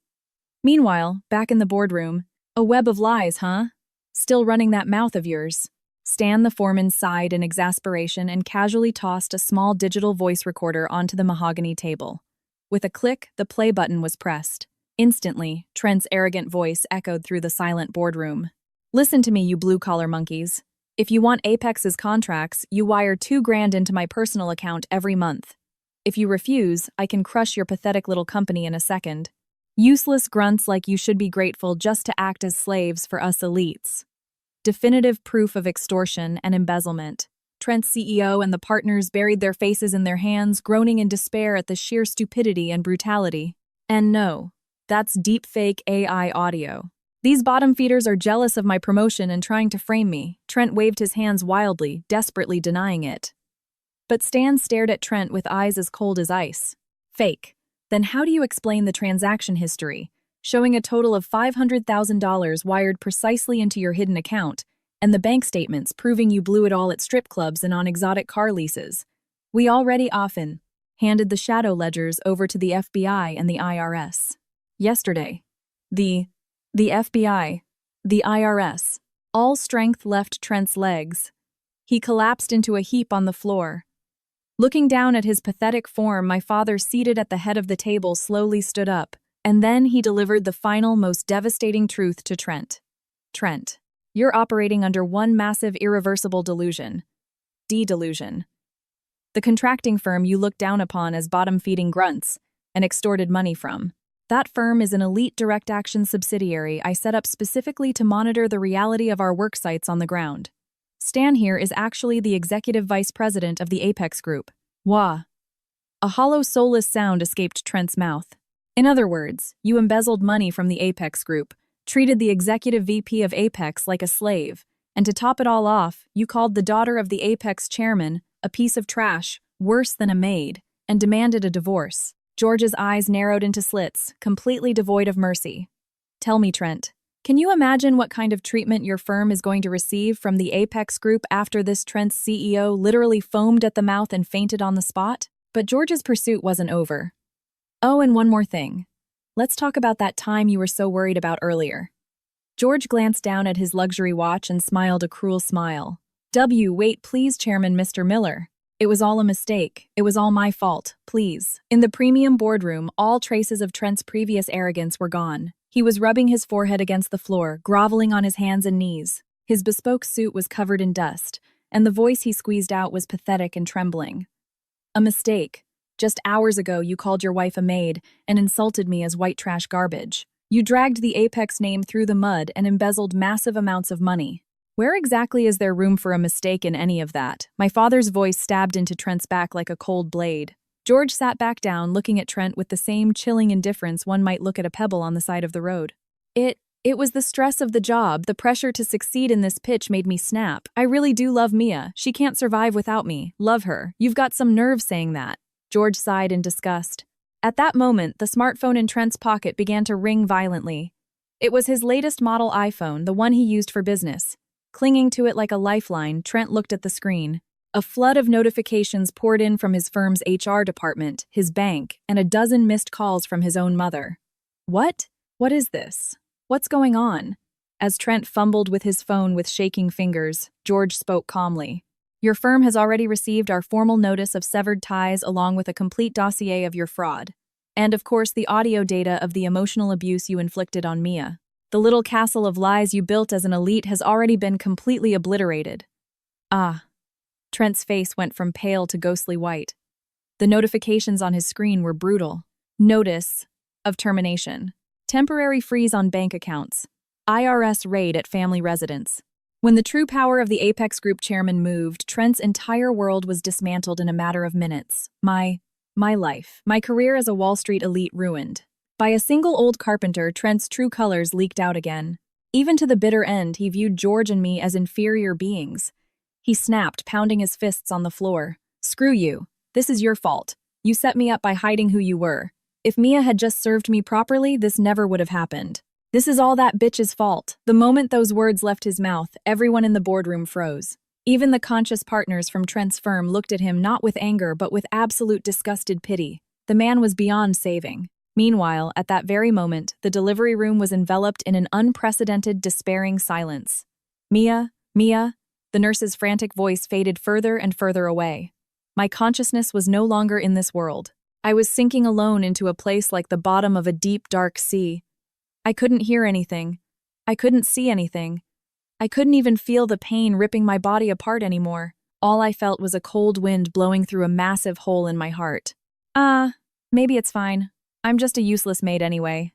[SPEAKER 1] Meanwhile, back in the boardroom, a web of lies, huh? Still running that mouth of yours. Stan the foreman sighed in exasperation and casually tossed a small digital voice recorder onto the mahogany table. With a click, the play button was pressed. Instantly, Trent's arrogant voice echoed through the silent boardroom. Listen to me, you blue-collar monkeys. If you want Apex's contracts, you wire $2,000 into my personal account every month. If you refuse, I can crush your pathetic little company in a second. Useless grunts like you should be grateful just to act as slaves for us elites. Definitive proof of extortion and embezzlement. Trent's CEO and the partners buried their faces in their hands, groaning in despair at the sheer stupidity and brutality. And no, that's deepfake AI audio. These bottom feeders are jealous of my promotion and trying to frame me. Trent waved his hands wildly, desperately denying it. But Stan stared at Trent with eyes as cold as ice. Fake. Then how do you explain the transaction history, showing a total of $500,000 wired precisely into your hidden account, and the bank statements proving you blew it all at strip clubs and on exotic car leases? We already often handed the shadow ledgers over to the FBI and the IRS. Yesterday, the FBI, the IRS, all strength left Trent's legs. He collapsed into a heap on the floor. Looking down at his pathetic form, my father, seated at the head of the table, slowly stood up, and then he delivered the final, most devastating truth to Trent. Trent, you're operating under one massive, irreversible delusion. De-delusion. The contracting firm you looked down upon as bottom-feeding grunts and extorted money from. That firm is an elite direct action subsidiary I set up specifically to monitor the reality of our work sites on the ground. Stan here is actually the executive vice president of the Apex Group. Wah. A hollow, soulless sound escaped Trent's mouth. In other words, you embezzled money from the Apex Group, treated the executive VP of Apex like a slave, and to top it all off, you called the daughter of the Apex chairman a piece of trash, worse than a maid, and demanded a divorce. George's eyes narrowed into slits, completely devoid of mercy. Tell me, Trent, can you imagine what kind of treatment your firm is going to receive from the Apex Group after this? Trent's CEO literally foamed at the mouth and fainted on the spot? But George's pursuit wasn't over. Oh, and one more thing. Let's talk about that time you were so worried about earlier. George glanced down at his luxury watch and smiled a cruel smile. Wait, please, Chairman Mr. Miller. It was all a mistake. It was all my fault, please. In the premium boardroom, all traces of Trent's previous arrogance were gone. He was rubbing his forehead against the floor, groveling on his hands and knees. His bespoke suit was covered in dust, and the voice he squeezed out was pathetic and trembling. A mistake. Just hours ago, you called your wife a maid and insulted me as white trash garbage. You dragged the Apex name through the mud and embezzled massive amounts of money. Where exactly is there room for a mistake in any of that? My father's voice stabbed into Trent's back like a cold blade. George sat back down, looking at Trent with the same chilling indifference one might look at a pebble on the side of the road. It was the stress of the job, the pressure to succeed in this pitch made me snap. I really do love Mia. She can't survive without me. Love her. You've got some nerve saying that. George sighed in disgust. At that moment, the smartphone in Trent's pocket began to ring violently. It was his latest model iPhone, the one he used for business. Clinging to it like a lifeline, Trent looked at the screen. A flood of notifications poured in from his firm's HR department, his bank, and a dozen missed calls from his own mother. What? What is this? What's going on? As Trent fumbled with his phone with shaking fingers, George spoke calmly. Your firm has already received our formal notice of severed ties along with a complete dossier of your fraud. And of course the audio data of the emotional abuse you inflicted on Mia. The little castle of lies you built as an elite has already been completely obliterated. Ah. Trent's face went from pale to ghostly white. The notifications on his screen were brutal. Notice of termination. Temporary freeze on bank accounts. IRS raid at family residence. When the true power of the Apex Group chairman moved, Trent's entire world was dismantled in a matter of minutes. My life, my career as a Wall Street elite ruined. By a single old carpenter, Trent's true colors leaked out again. Even to the bitter end, he viewed George and me as inferior beings. He snapped, pounding his fists on the floor. Screw you. This is your fault. You set me up by hiding who you were. If Mia had just served me properly, this never would have happened. This is all that bitch's fault. The moment those words left his mouth, everyone in the boardroom froze. Even the conscious partners from Trent's firm looked at him not with anger but with absolute disgusted pity. The man was beyond saving. Meanwhile, at that very moment, the delivery room was enveloped in an unprecedented, despairing silence. Mia, Mia, the nurse's frantic voice faded further and further away. My consciousness was no longer in this world. I was sinking alone into a place like the bottom of a deep, dark sea. I couldn't hear anything. I couldn't see anything. I couldn't even feel the pain ripping my body apart anymore. All I felt was a cold wind blowing through a massive hole in my heart. Maybe it's fine. I'm just a useless maid anyway.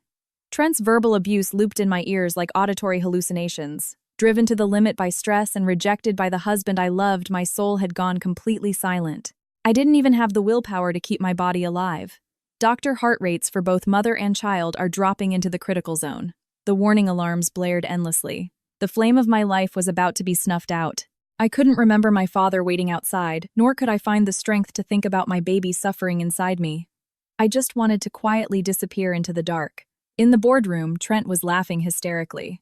[SPEAKER 1] Trent's verbal abuse looped in my ears like auditory hallucinations. Driven to the limit by stress and rejected by the husband I loved, my soul had gone completely silent. I didn't even have the willpower to keep my body alive. Doctor heart rates for both mother and child are dropping into the critical zone. The warning alarms blared endlessly. The flame of my life was about to be snuffed out. I couldn't remember my father waiting outside, nor could I find the strength to think about my baby suffering inside me. I just wanted to quietly disappear into the dark. In the boardroom, Trent was laughing hysterically.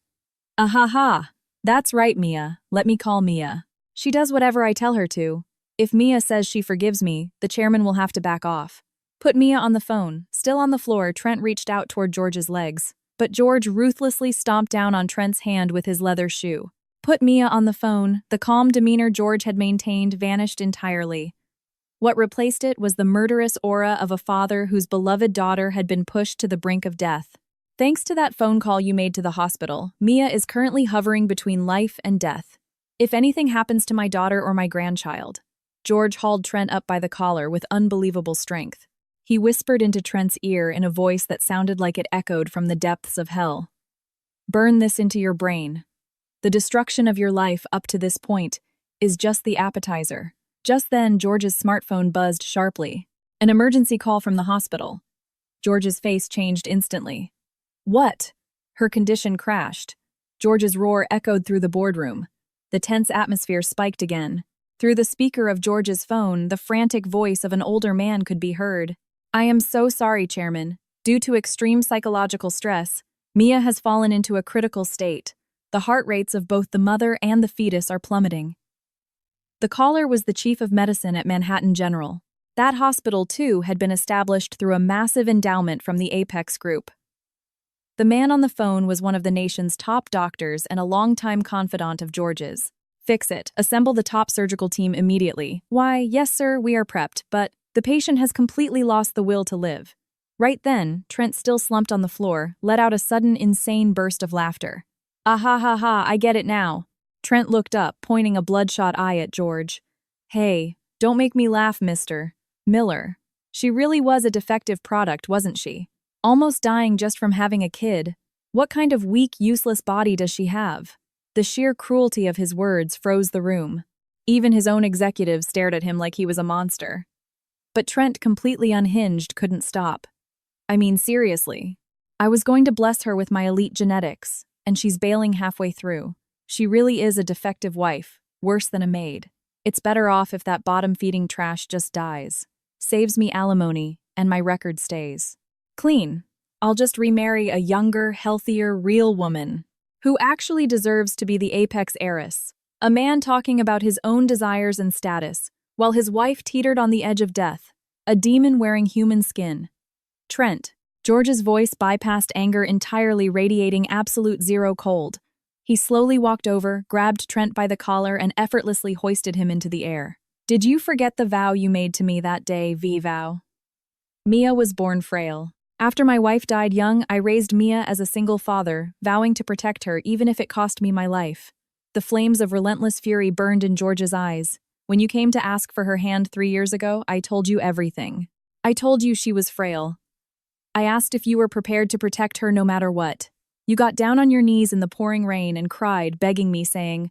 [SPEAKER 1] Ahaha! That's right, Mia. Let me call Mia. She does whatever I tell her to. If Mia says she forgives me, the chairman will have to back off. Put Mia on the phone. Still on the floor, Trent reached out toward George's legs. But George ruthlessly stomped down on Trent's hand with his leather shoe. Put Mia on the phone. The calm demeanor George had maintained vanished entirely. What replaced it was the murderous aura of a father whose beloved daughter had been pushed to the brink of death. Thanks to that phone call you made to the hospital, Mia is currently hovering between life and death. If anything happens to my daughter or my grandchild. George hauled Trent up by the collar with unbelievable strength. He whispered into Trent's ear in a voice that sounded like it echoed from the depths of hell. Burn this into your brain. The destruction of your life up to this point is just the appetizer. Just then, George's smartphone buzzed sharply. An emergency call from the hospital. George's face changed instantly. What? Her condition crashed. George's roar echoed through the boardroom. The tense atmosphere spiked again. Through the speaker of George's phone, the frantic voice of an older man could be heard. I am so sorry, Chairman. Due to extreme psychological stress, Mia has fallen into a critical state. The heart rates of both the mother and the fetus are plummeting. The caller was the chief of medicine at Manhattan General. That hospital, too, had been established through a massive endowment from the Apex Group. The man on the phone was one of the nation's top doctors and a longtime confidant of George's. Fix it. Assemble the top surgical team immediately. Why, yes, sir, we are prepped, but the patient has completely lost the will to live. Right then, Trent, still slumped on the floor, let out a sudden, insane burst of laughter. Ah ha ha ha, I get it now. Trent looked up, pointing a bloodshot eye at George. Hey, don't make me laugh, Mr. Miller. She really was a defective product, wasn't she? Almost dying just from having a kid. What kind of weak, useless body does she have? The sheer cruelty of his words froze the room. Even his own executives stared at him like he was a monster. But Trent, completely unhinged, couldn't stop. I mean, seriously. I was going to bless her with my elite genetics, and she's bailing halfway through. She really is a defective wife, worse than a maid. It's better off if that bottom-feeding trash just dies. Saves me alimony, and my record stays clean. I'll just remarry a younger, healthier, real woman who actually deserves to be the apex heiress. A man talking about his own desires and status, while his wife teetered on the edge of death. A demon wearing human skin. Trent. George's voice bypassed anger entirely, radiating absolute zero cold. He slowly walked over, grabbed Trent by the collar, and effortlessly hoisted him into the air. Did you forget the vow you made to me that day, V-vow? Mia was born frail. After my wife died young, I raised Mia as a single father, vowing to protect her even if it cost me my life. The flames of relentless fury burned in George's eyes. When you came to ask for her hand 3 years ago, I told you everything. I told you she was frail. I asked if you were prepared to protect her no matter what. You got down on your knees in the pouring rain and cried, begging me, saying,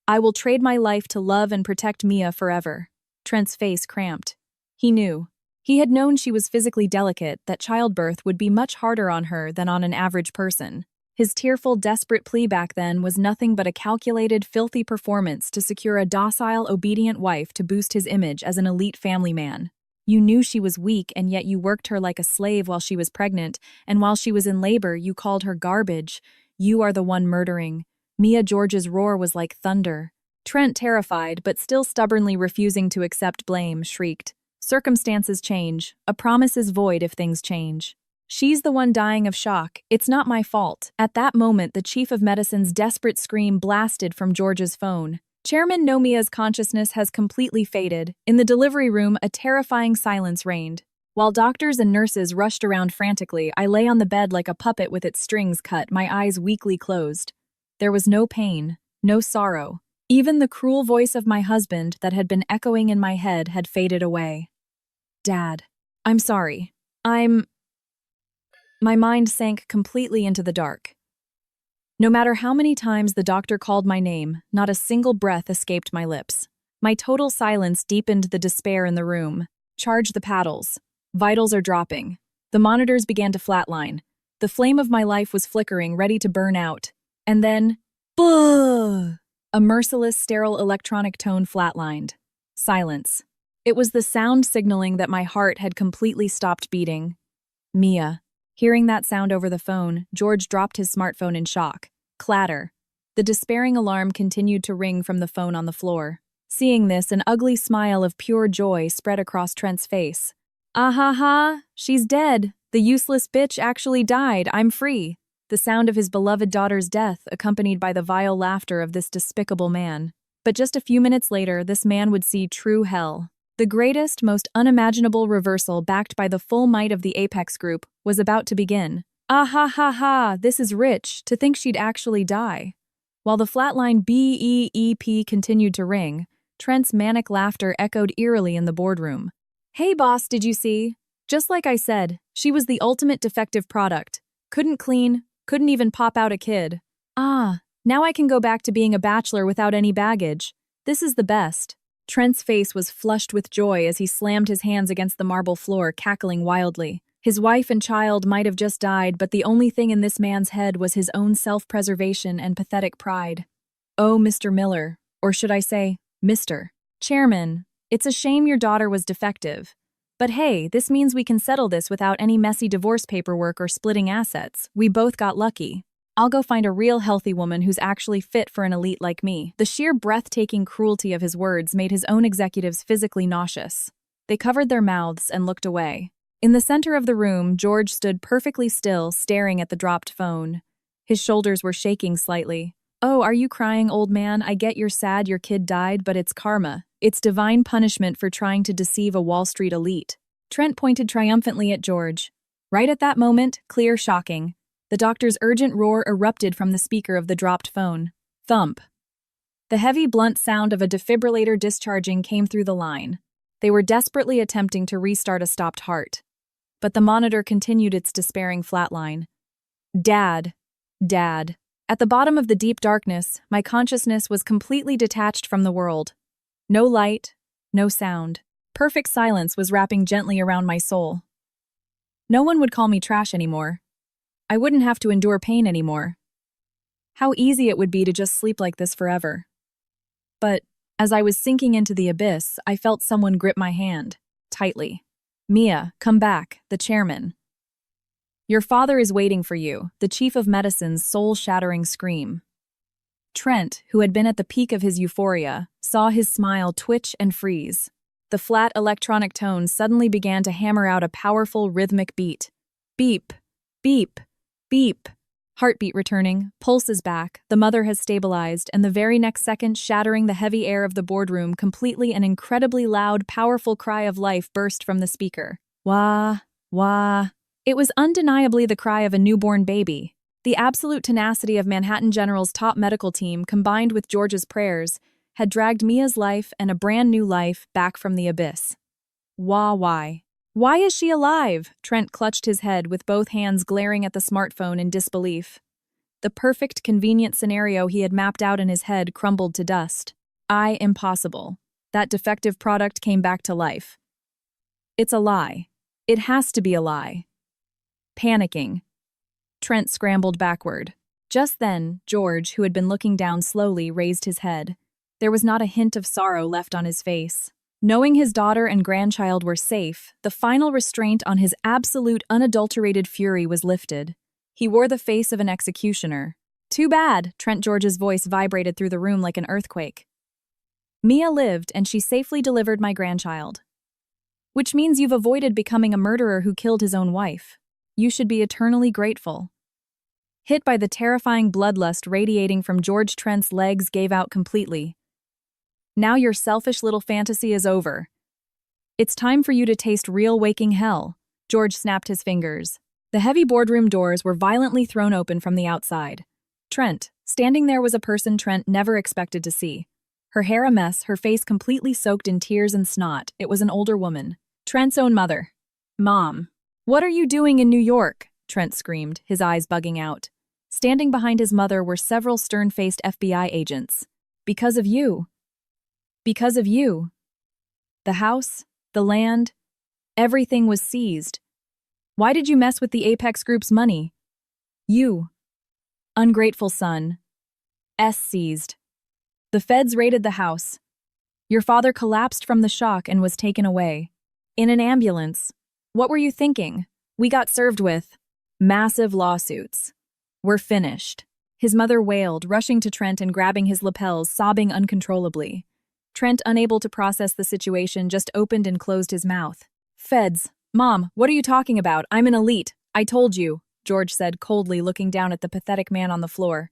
[SPEAKER 1] "I will trade my life to love and protect Mia forever." Trent's face cramped. He knew. He had known she was physically delicate, that childbirth would be much harder on her than on an average person. His tearful, desperate plea back then was nothing but a calculated, filthy performance to secure a docile, obedient wife to boost his image as an elite family man. You knew she was weak, and yet you worked her like a slave while she was pregnant, and while she was in labor, you called her garbage. You are the one murdering. Mia George's roar was like thunder. Trent, terrified, but still stubbornly refusing to accept blame, shrieked, "Circumstances change. A promise is void if things change. She's the one dying of shock. It's not my fault." At that moment, the chief of medicine's desperate scream blasted from George's phone. Chairman Nomia's consciousness has completely faded. In the delivery room, a terrifying silence reigned. While doctors and nurses rushed around frantically, I lay on the bed like a puppet with its strings cut, my eyes weakly closed. There was no pain, no sorrow. Even the cruel voice of my husband that had been echoing in my head had faded away. "Dad, I'm sorry. My mind sank completely into the dark. No matter how many times the doctor called my name, not a single breath escaped my lips. My total silence deepened the despair in the room. Charge the paddles. Vitals are dropping. The monitors began to flatline. The flame of my life was flickering, ready to burn out. And then, BUH! A merciless, sterile electronic tone flatlined. Silence. It was the sound signaling that my heart had completely stopped beating. Mia. Hearing that sound over the phone, George dropped his smartphone in shock. Clatter. The despairing alarm continued to ring from the phone on the floor. Seeing this, an ugly smile of pure joy spread across Trent's face. "Ah ha ha, she's dead. The useless bitch actually died. I'm free." The sound of his beloved daughter's death, accompanied by the vile laughter of this despicable man. But just a few minutes later, this man would see true hell. The greatest, most unimaginable reversal, backed by the full might of the Apex Group, was about to begin. "Ah ha ha ha, this is rich, to think she'd actually die." While the flatline BEEP continued to ring, Trent's manic laughter echoed eerily in the boardroom. "Hey boss, did you see? Just like I said, she was the ultimate defective product. Couldn't clean, couldn't even pop out a kid. Ah, now I can go back to being a bachelor without any baggage. This is the best." Trent's face was flushed with joy as he slammed his hands against the marble floor, cackling wildly. His wife and child might have just died, but the only thing in this man's head was his own self-preservation and pathetic pride. "Oh, Mr. Miller, or should I say, Mr. Chairman, it's a shame your daughter was defective. But hey, this means we can settle this without any messy divorce paperwork or splitting assets. We both got lucky. I'll go find a real healthy woman who's actually fit for an elite like me." The sheer breathtaking cruelty of his words made his own executives physically nauseous. They covered their mouths and looked away. In the center of the room, George stood perfectly still, staring at the dropped phone. His shoulders were shaking slightly. "Oh, are you crying, old man? I get you're sad your kid died, but it's karma. It's divine punishment for trying to deceive a Wall Street elite." Trent pointed triumphantly at George. Right at that moment, clear shocking, the doctor's urgent roar erupted from the speaker of the dropped phone. Thump. The heavy, blunt sound of a defibrillator discharging came through the line. They were desperately attempting to restart a stopped heart. But the monitor continued its despairing flatline. "Dad. Dad." At the bottom of the deep darkness, my consciousness was completely detached from the world. No light, no sound. Perfect silence was wrapping gently around my soul. No one would call me trash anymore. I wouldn't have to endure pain anymore. How easy it would be to just sleep like this forever. But as I was sinking into the abyss, I felt someone grip my hand, tightly. "Mia, come back, the chairman. Your father is waiting for you," the chief of medicine's soul-shattering scream. Trent, who had been at the peak of his euphoria, saw his smile twitch and freeze. The flat electronic tones suddenly began to hammer out a powerful rhythmic beat. Beep, beep, beep. Heartbeat returning, pulses back, the mother has stabilized, and the very next second, shattering the heavy air of the boardroom completely, an incredibly loud, powerful cry of life burst from the speaker. Wah, wah. It was undeniably the cry of a newborn baby. The absolute tenacity of Manhattan General's top medical team, combined with George's prayers, had dragged Mia's life and a brand new life back from the abyss. Why? Why is she alive? Trent clutched his head with both hands glaring at the smartphone in disbelief. The perfect, convenient scenario he had mapped out in his head crumbled to dust. Impossible. That defective product came back to life. It's a lie. It has to be a lie. Panicking, Trent scrambled backward. Just then, George, who had been looking down slowly, raised his head. There was not a hint of sorrow left on his face. Knowing his daughter and grandchild were safe, the final restraint on his absolute, unadulterated fury was lifted. He wore the face of an executioner. Too bad, Trent George's voice vibrated through the room like an earthquake. Mia lived, and she safely delivered my grandchild. Which means you've avoided becoming a murderer who killed his own wife. You should be eternally grateful. Hit by the terrifying bloodlust radiating from George, Trent's legs gave out completely. Now your selfish little fantasy is over. It's time for you to taste real waking hell. George snapped his fingers. The heavy boardroom doors were violently thrown open from the outside. Trent, standing there, was a person Trent never expected to see. Her hair a mess, her face completely soaked in tears and snot. It was an older woman. Trent's own mother. Mom. What are you doing in New York? Trent screamed, his eyes bugging out. Standing behind his mother were several stern-faced FBI agents. Because of you. Because of you. The house, the land, everything was seized. Why did you mess with the Apex Group's money? You. Ungrateful son. Seized. The feds raided the house. Your father collapsed from the shock and was taken away. In an ambulance. What were you thinking? We got served with massive lawsuits. We're finished. His mother wailed, rushing to Trent and grabbing his lapels, sobbing uncontrollably. Trent, unable to process the situation, just opened and closed his mouth. Feds. Mom, what are you talking about? I'm an elite. I told you, George said coldly, looking down at the pathetic man on the floor.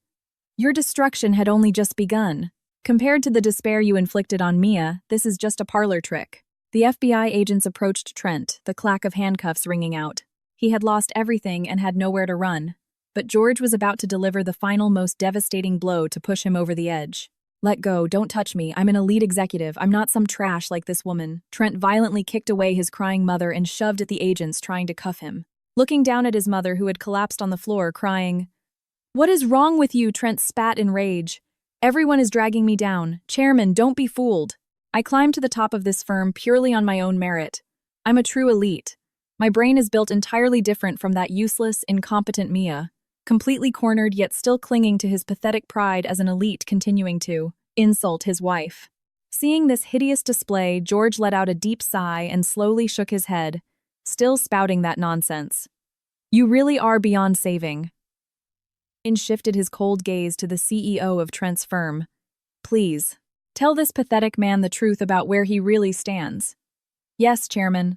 [SPEAKER 1] Your destruction had only just begun. Compared to the despair you inflicted on Mia, this is just a parlor trick. The FBI agents approached Trent, the clack of handcuffs ringing out. He had lost everything and had nowhere to run. But George was about to deliver the final, most devastating blow to push him over the edge. Let go, don't touch me, I'm an elite executive, I'm not some trash like this woman. Trent violently kicked away his crying mother and shoved at the agents trying to cuff him. Looking down at his mother, who had collapsed on the floor, crying, "What is wrong with you?" Trent spat in rage. Everyone is dragging me down. Chairman, don't be fooled. I climbed to the top of this firm purely on my own merit. I'm a true elite. My brain is built entirely different from that useless, incompetent Mia. Completely cornered yet still clinging to his pathetic pride as an elite, continuing to insult his wife. Seeing this hideous display, George let out a deep sigh and slowly shook his head, still spouting that nonsense. You really are beyond saving. In shifted his cold gaze to the CEO of Trent's firm. Please, tell this pathetic man the truth about where he really stands. Yes, Chairman.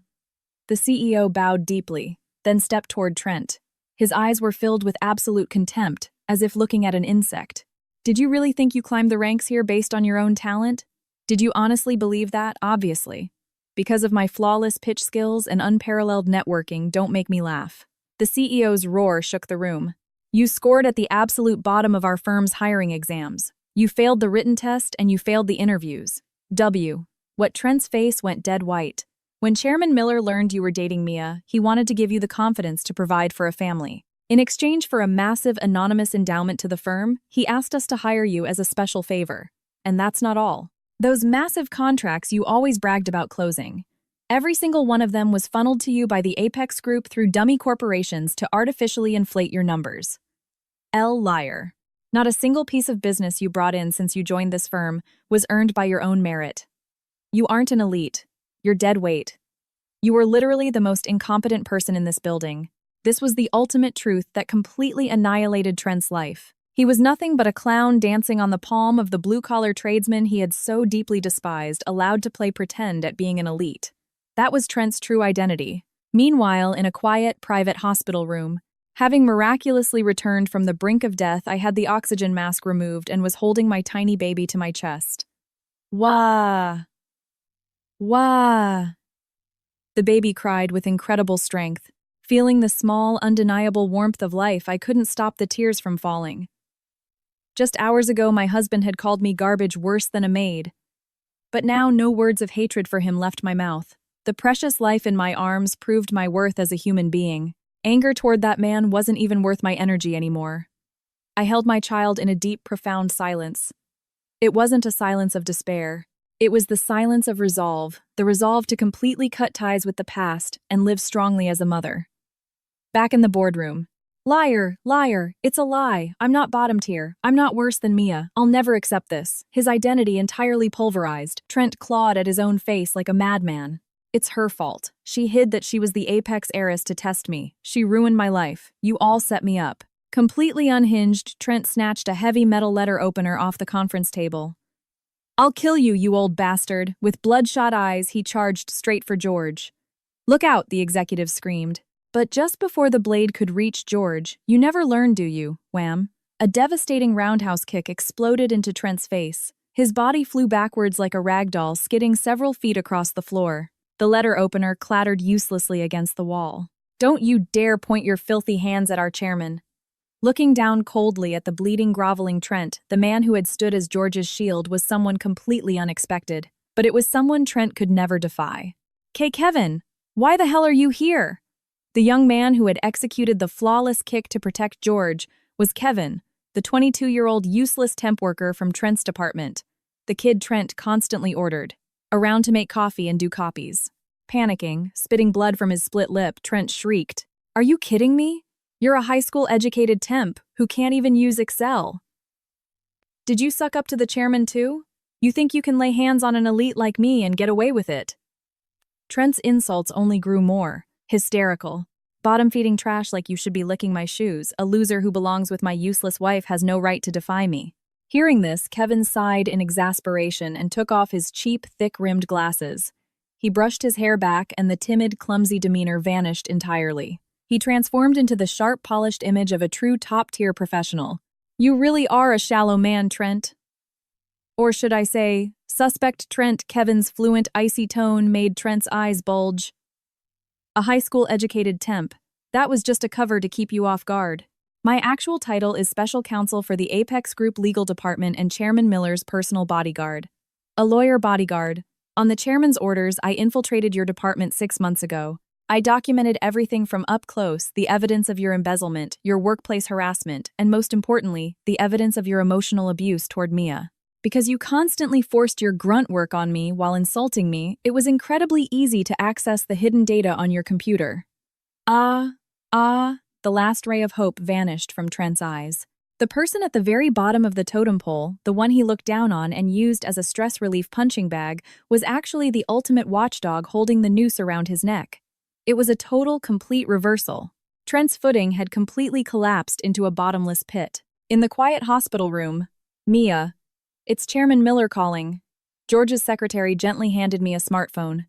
[SPEAKER 1] The CEO bowed deeply, then stepped toward Trent. His eyes were filled with absolute contempt, as if looking at an insect. Did you really think you climbed the ranks here based on your own talent? Did you honestly believe that? Obviously. Because of my flawless pitch skills and unparalleled networking, don't make me laugh. The CEO's roar shook the room. You scored at the absolute bottom of our firm's hiring exams. You failed the written test and you failed the interviews. What Trent's face went dead white. When Chairman Miller learned you were dating Mia, he wanted to give you the confidence to provide for a family. In exchange for a massive anonymous endowment to the firm, he asked us to hire you as a special favor. And that's not all. Those massive contracts you always bragged about closing. Every single one of them was funneled to you by the Apex Group through dummy corporations to artificially inflate your numbers. Liar. Not a single piece of business you brought in since you joined this firm was earned by your own merit. You aren't an elite. You're dead weight. You were literally the most incompetent person in this building. This was the ultimate truth that completely annihilated Trent's life. He was nothing but a clown dancing on the palm of the blue-collar tradesman he had so deeply despised, allowed to play pretend at being an elite. That was Trent's true identity. Meanwhile, in a quiet, private hospital room, having miraculously returned from the brink of death, I had the oxygen mask removed and was holding my tiny baby to my chest. Wah! Wah! The baby cried with incredible strength, Feeling the small, undeniable warmth of life, I couldn't stop the tears from falling. Just hours ago, my husband had called me garbage worse than a maid. But now no words of hatred for him left my mouth. The precious life in my arms proved my worth as a human being. Anger toward that man wasn't even worth my energy anymore. I held my child in a deep, profound silence. It wasn't a silence of despair. It was the silence of resolve, the resolve to completely cut ties with the past and live strongly as a mother. Back in the boardroom. Liar, liar, it's a lie. I'm not bottom tier. I'm not worse than Mia. I'll never accept this. His identity entirely pulverized. Trent clawed at his own face like a madman. It's her fault. She hid that she was the apex heiress to test me. She ruined my life. You all set me up. Completely unhinged, Trent snatched a heavy metal letter opener off the conference table. I'll kill you, you old bastard. With bloodshot eyes, he charged straight for George. Look out, the executive screamed. But just before the blade could reach George, you never learn, do you? Wham. A devastating roundhouse kick exploded into Trent's face. His body flew backwards like a rag doll, skidding several feet across the floor. The letter opener clattered uselessly against the wall. Don't you dare point your filthy hands at our chairman. Looking down coldly at the bleeding, groveling Trent, the man who had stood as George's shield was someone completely unexpected. But it was someone Trent could never defy. Kevin, why the hell are you here? The young man who had executed the flawless kick to protect George was Kevin, the 22-year-old useless temp worker from Trent's department, the kid Trent constantly ordered, around to make coffee and do copies. Panicking, spitting blood from his split lip, Trent shrieked, "Are you kidding me? You're a high school-educated temp who can't even use Excel. Did you suck up to the chairman too? You think you can lay hands on an elite like me and get away with it?" Trent's insults only grew more. Hysterical. Bottom-feeding trash like you should be licking my shoes. A loser who belongs with my useless wife has no right to defy me. Hearing this, Kevin sighed in exasperation and took off his cheap, thick-rimmed glasses. He brushed his hair back and the timid, clumsy demeanor vanished entirely. He transformed into the sharp, polished image of a true top-tier professional. You really are a shallow man, Trent. Or should I say, suspect Trent. Kevin's fluent, icy tone made Trent's eyes bulge. A high school-educated temp. That was just a cover to keep you off guard. My actual title is Special Counsel for the Apex Group Legal Department and Chairman Miller's personal bodyguard. A lawyer bodyguard. On the chairman's orders, I infiltrated your department 6 months ago. I documented everything from up close, the evidence of your embezzlement, your workplace harassment, and most importantly, the evidence of your emotional abuse toward Mia. Because you constantly forced your grunt work on me while insulting me, it was incredibly easy to access the hidden data on your computer. The last ray of hope vanished from Trent's eyes. The person at the very bottom of the totem pole, the one he looked down on and used as a stress relief punching bag, was actually the ultimate watchdog holding the noose around his neck. It was a total, complete reversal. Trent's footing had completely collapsed into a bottomless pit. In the quiet hospital room, Mia, "It's Chairman Miller calling." George's secretary gently handed me a smartphone.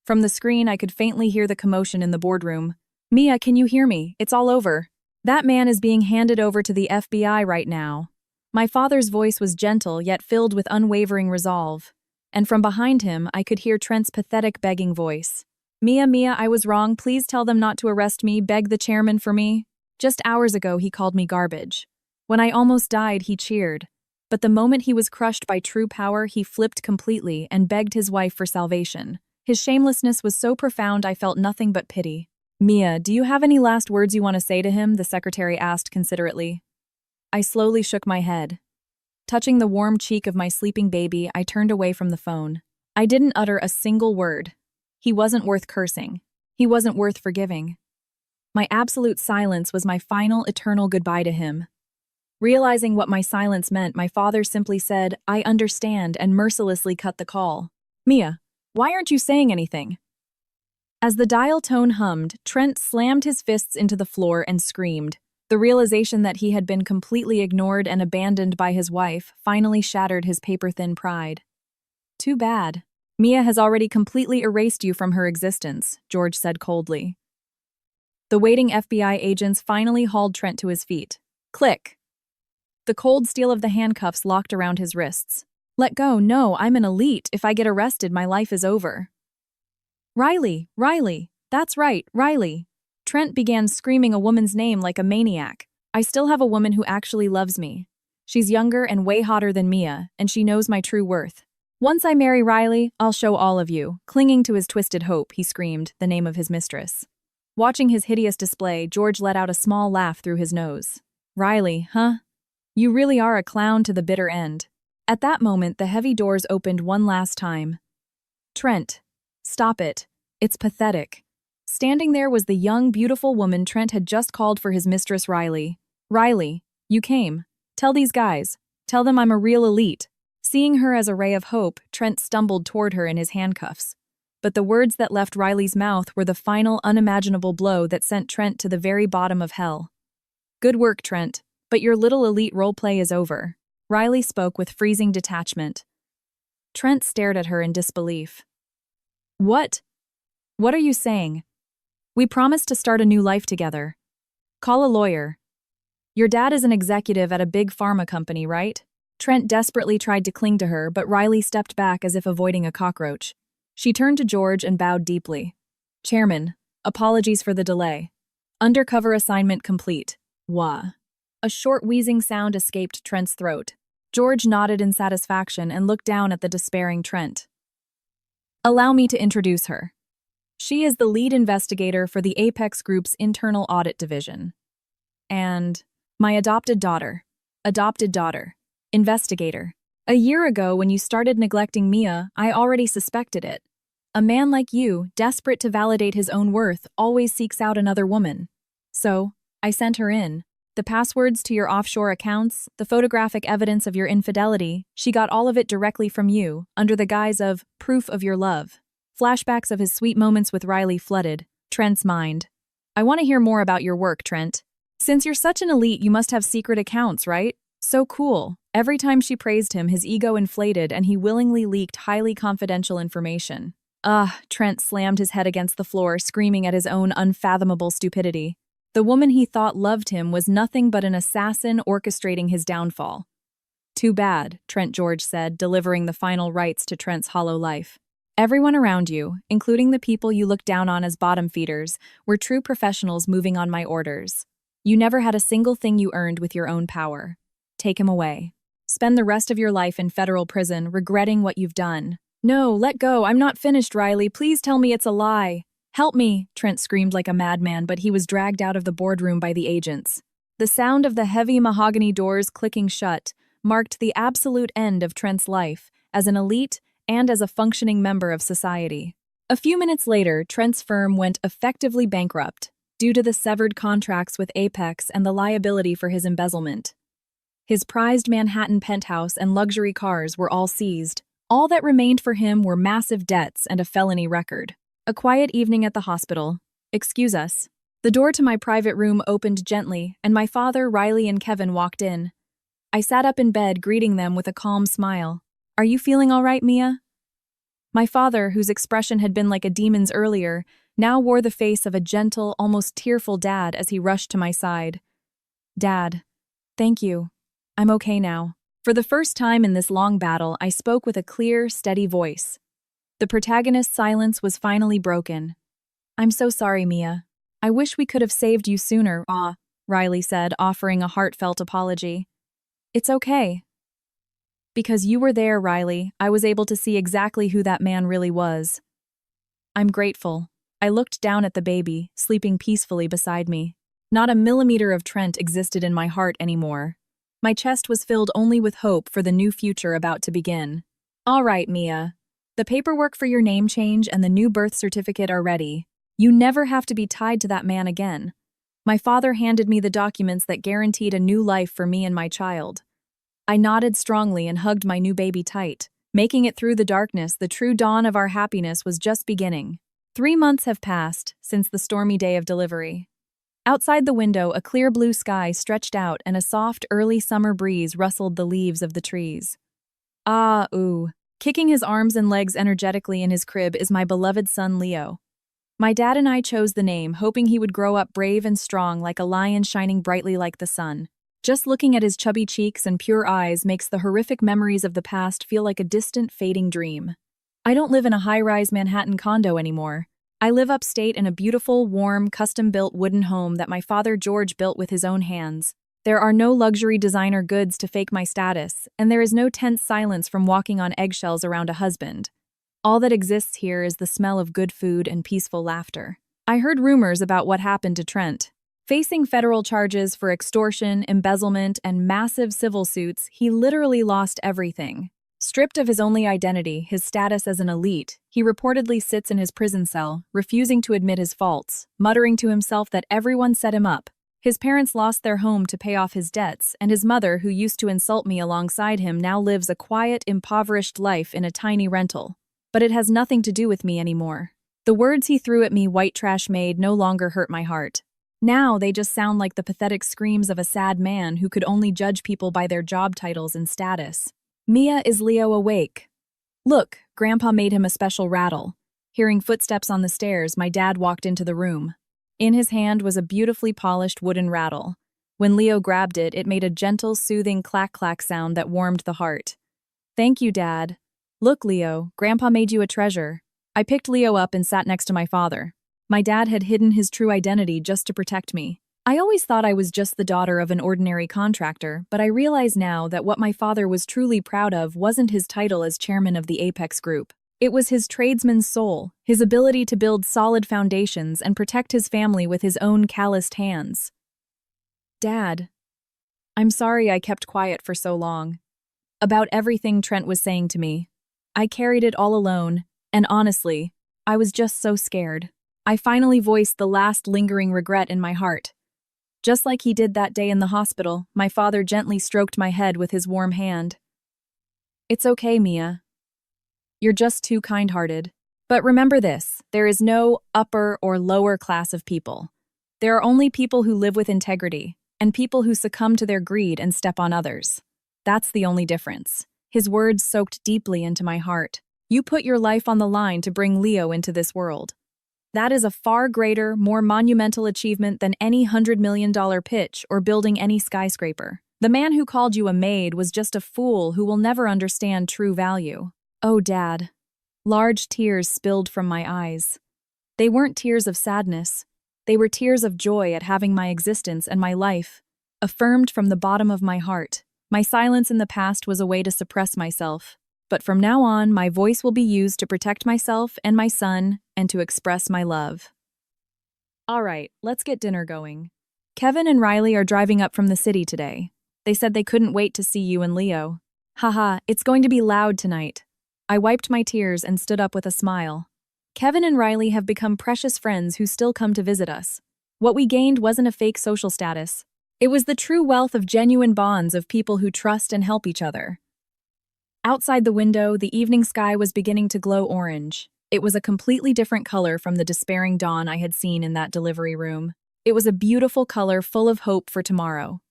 [SPEAKER 1] From the screen, I could faintly hear the commotion in the boardroom. "Mia, can you hear me? It's all over. That man is being handed over to the FBI right now." My father's voice was gentle yet filled with unwavering resolve. And from behind him, I could hear Trent's pathetic begging voice. Mia, I was wrong. Please tell them not to arrest me. Beg the chairman for me." Just hours ago, he called me garbage. When I almost died, he cheered. But the moment he was crushed by true power, he flipped completely and begged his wife for salvation. His shamelessness was so profound I felt nothing but pity. "Mia, do you have any last words you want to say to him?" the secretary asked considerately. I slowly shook my head. Touching the warm cheek of my sleeping baby, I turned away from the phone. I didn't utter a single word. He wasn't worth cursing. He wasn't worth forgiving. My absolute silence was my final, eternal goodbye to him. Realizing what my silence meant, my father simply said, "I understand," and mercilessly cut the call. "Mia, why aren't you saying anything?" As the dial tone hummed, Trent slammed his fists into the floor and screamed. The realization that he had been completely ignored and abandoned by his wife finally shattered his paper-thin pride. "Too bad. Mia has already completely erased you from her existence," George said coldly. The waiting FBI agents finally hauled Trent to his feet. Click. The cold steel of the handcuffs locked around his wrists. "Let go. No, I'm an elite. If I get arrested, my life is over." Riley, that's right, Riley." Trent began screaming a woman's name like a maniac. I still have a woman who actually loves me. She's younger and way hotter than Mia, and she knows my true worth. Once I marry Riley, I'll show all of you. Clinging to his twisted hope, he screamed, the name of his mistress. Watching his hideous display, George let out a small laugh through his nose. Riley, huh? You really are a clown to the bitter end. At that moment, the heavy doors opened one last time. Trent, stop it. It's pathetic. Standing there was the young, beautiful woman Trent had just called for his mistress Riley. Riley, you came. Tell these guys. Tell them I'm a real elite. Seeing her as a ray of hope, Trent stumbled toward her in his handcuffs. But the words that left Riley's mouth were the final, unimaginable blow that sent Trent to the very bottom of hell. Good work, Trent, but your little elite roleplay is over. Riley spoke with freezing detachment. Trent stared at her in disbelief. What? What are you saying? We promised to start a new life together. Call a lawyer. Your dad is an executive at a big pharma company, right? Trent desperately tried to cling to her, but Riley stepped back as if avoiding a cockroach. She turned to George and bowed deeply. Chairman, apologies for the delay. Undercover assignment complete. Wah. A short wheezing sound escaped Trent's throat. George nodded in satisfaction and looked down at the despairing Trent. Allow me to introduce her. She is the lead investigator for the Apex Group's internal audit division. And my adopted daughter. Investigator. A year ago, when you started neglecting Mia, I already suspected it. A man like you, desperate to validate his own worth, always seeks out another woman. So, I sent her in. The passwords to your offshore accounts, the photographic evidence of your infidelity, she got all of it directly from you, under the guise of proof of your love. Flashbacks of his sweet moments with Riley flooded Trent's mind. I want to hear more about your work, Trent. Since you're such an elite, you must have secret accounts, right? So cool. Every time she praised him, his ego inflated and he willingly leaked highly confidential information. Trent slammed his head against the floor, screaming at his own unfathomable stupidity. The woman he thought loved him was nothing but an assassin orchestrating his downfall. Too bad, Trent George said, delivering the final rites to Trent's hollow life. Everyone around you, including the people you look down on as bottom feeders, were true professionals moving on my orders. You never had a single thing you earned with your own power. Take him away. Spend the rest of your life in federal prison, regretting what you've done. No, let go. I'm not finished, Riley. Please tell me it's a lie. Help me, Trent screamed like a madman, but he was dragged out of the boardroom by the agents. The sound of the heavy mahogany doors clicking shut marked the absolute end of Trent's life, as an elite and as a functioning member of society. A few minutes later, Trent's firm went effectively bankrupt, due to the severed contracts with Apex and the liability for his embezzlement. His prized Manhattan penthouse and luxury cars were all seized. All that remained for him were massive debts and a felony record. A quiet evening at the hospital. Excuse us. The door to my private room opened gently, and my father, Riley, and Kevin walked in. I sat up in bed, greeting them with a calm smile. Are you feeling all right, Mia? My father, whose expression had been like a demon's earlier, now wore the face of a gentle, almost tearful dad as he rushed to my side. Dad, thank you. I'm okay now. For the first time in this long battle, I spoke with a clear, steady voice. The protagonist's silence was finally broken. I'm so sorry, Mia. I wish we could have saved you sooner, Riley said, offering a heartfelt apology. It's okay. Because you were there, Riley, I was able to see exactly who that man really was. I'm grateful. I looked down at the baby, sleeping peacefully beside me. Not a millimeter of Trent existed in my heart anymore. My chest was filled only with hope for the new future about to begin. All right, Mia. The paperwork for your name change and the new birth certificate are ready. You never have to be tied to that man again. My father handed me the documents that guaranteed a new life for me and my child. I nodded strongly and hugged my new baby tight. Making it through the darkness, the true dawn of our happiness was just beginning. 3 months have passed since the stormy day of delivery. Outside the window, a clear blue sky stretched out and a soft, early summer breeze rustled the leaves of the trees. Kicking his arms and legs energetically in his crib is my beloved son Leo. My dad and I chose the name, hoping he would grow up brave and strong like a lion shining brightly like the sun. Just looking at his chubby cheeks and pure eyes makes the horrific memories of the past feel like a distant, fading dream. I don't live in a high-rise Manhattan condo anymore. I live upstate in a beautiful, warm, custom-built wooden home that my father George built with his own hands. There are no luxury designer goods to fake my status, and there is no tense silence from walking on eggshells around a husband. All that exists here is the smell of good food and peaceful laughter. I heard rumors about what happened to Trent. Facing federal charges for extortion, embezzlement, and massive civil suits, he literally lost everything. Stripped of his only identity, his status as an elite, he reportedly sits in his prison cell, refusing to admit his faults, muttering to himself that everyone set him up. His parents lost their home to pay off his debts, and his mother, who used to insult me alongside him, now lives a quiet, impoverished life in a tiny rental. But it has nothing to do with me anymore. The words he threw at me, white trash maid, no longer hurt my heart. Now they just sound like the pathetic screams of a sad man who could only judge people by their job titles and status. Mia, is Leo awake? Look, Grandpa made him a special rattle. Hearing footsteps on the stairs, my dad walked into the room. In his hand was a beautifully polished wooden rattle. When Leo grabbed it, it made a gentle, soothing clack-clack sound that warmed the heart. Thank you, Dad. Look, Leo, Grandpa made you a treasure. I picked Leo up and sat next to my father. My dad had hidden his true identity just to protect me. I always thought I was just the daughter of an ordinary contractor, but I realize now that what my father was truly proud of wasn't his title as chairman of the Apex Group. It was his tradesman's soul, his ability to build solid foundations and protect his family with his own calloused hands. Dad, I'm sorry I kept quiet for so long. About everything Trent was saying to me. I carried it all alone, and honestly, I was just so scared. I finally voiced the last lingering regret in my heart. Just like he did that day in the hospital, my father gently stroked my head with his warm hand. It's okay, Mia. You're just too kind-hearted. But remember this, there is no upper or lower class of people. There are only people who live with integrity, and people who succumb to their greed and step on others. That's the only difference. His words soaked deeply into my heart. You put your life on the line to bring Leo into this world. That is a far greater, more monumental achievement than any $100 million pitch or building any skyscraper. The man who called you a maid was just a fool who will never understand true value. Oh, Dad. Large tears spilled from my eyes. They weren't tears of sadness. They were tears of joy at having my existence and my life affirmed from the bottom of my heart. My silence in the past was a way to suppress myself. But from now on, my voice will be used to protect myself and my son and to express my love. All right, let's get dinner going. Kevin and Riley are driving up from the city today. They said they couldn't wait to see you and Leo. Haha, it's going to be loud tonight. I wiped my tears and stood up with a smile. Kevin and Riley have become precious friends who still come to visit us. What we gained wasn't a fake social status. It was the true wealth of genuine bonds of people who trust and help each other. Outside the window, the evening sky was beginning to glow orange. It was a completely different color from the despairing dawn I had seen in that delivery room. It was a beautiful color full of hope for tomorrow.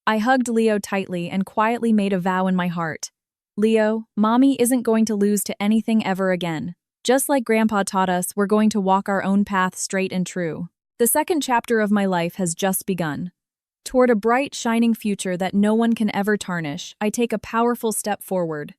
[SPEAKER 1] I hugged Leo tightly and quietly made a vow in my heart. Leo, Mommy isn't going to lose to anything ever again. Just like Grandpa taught us, we're going to walk our own path straight and true. The second chapter of my life has just begun. Toward a bright, shining future that no one can ever tarnish, I take a powerful step forward.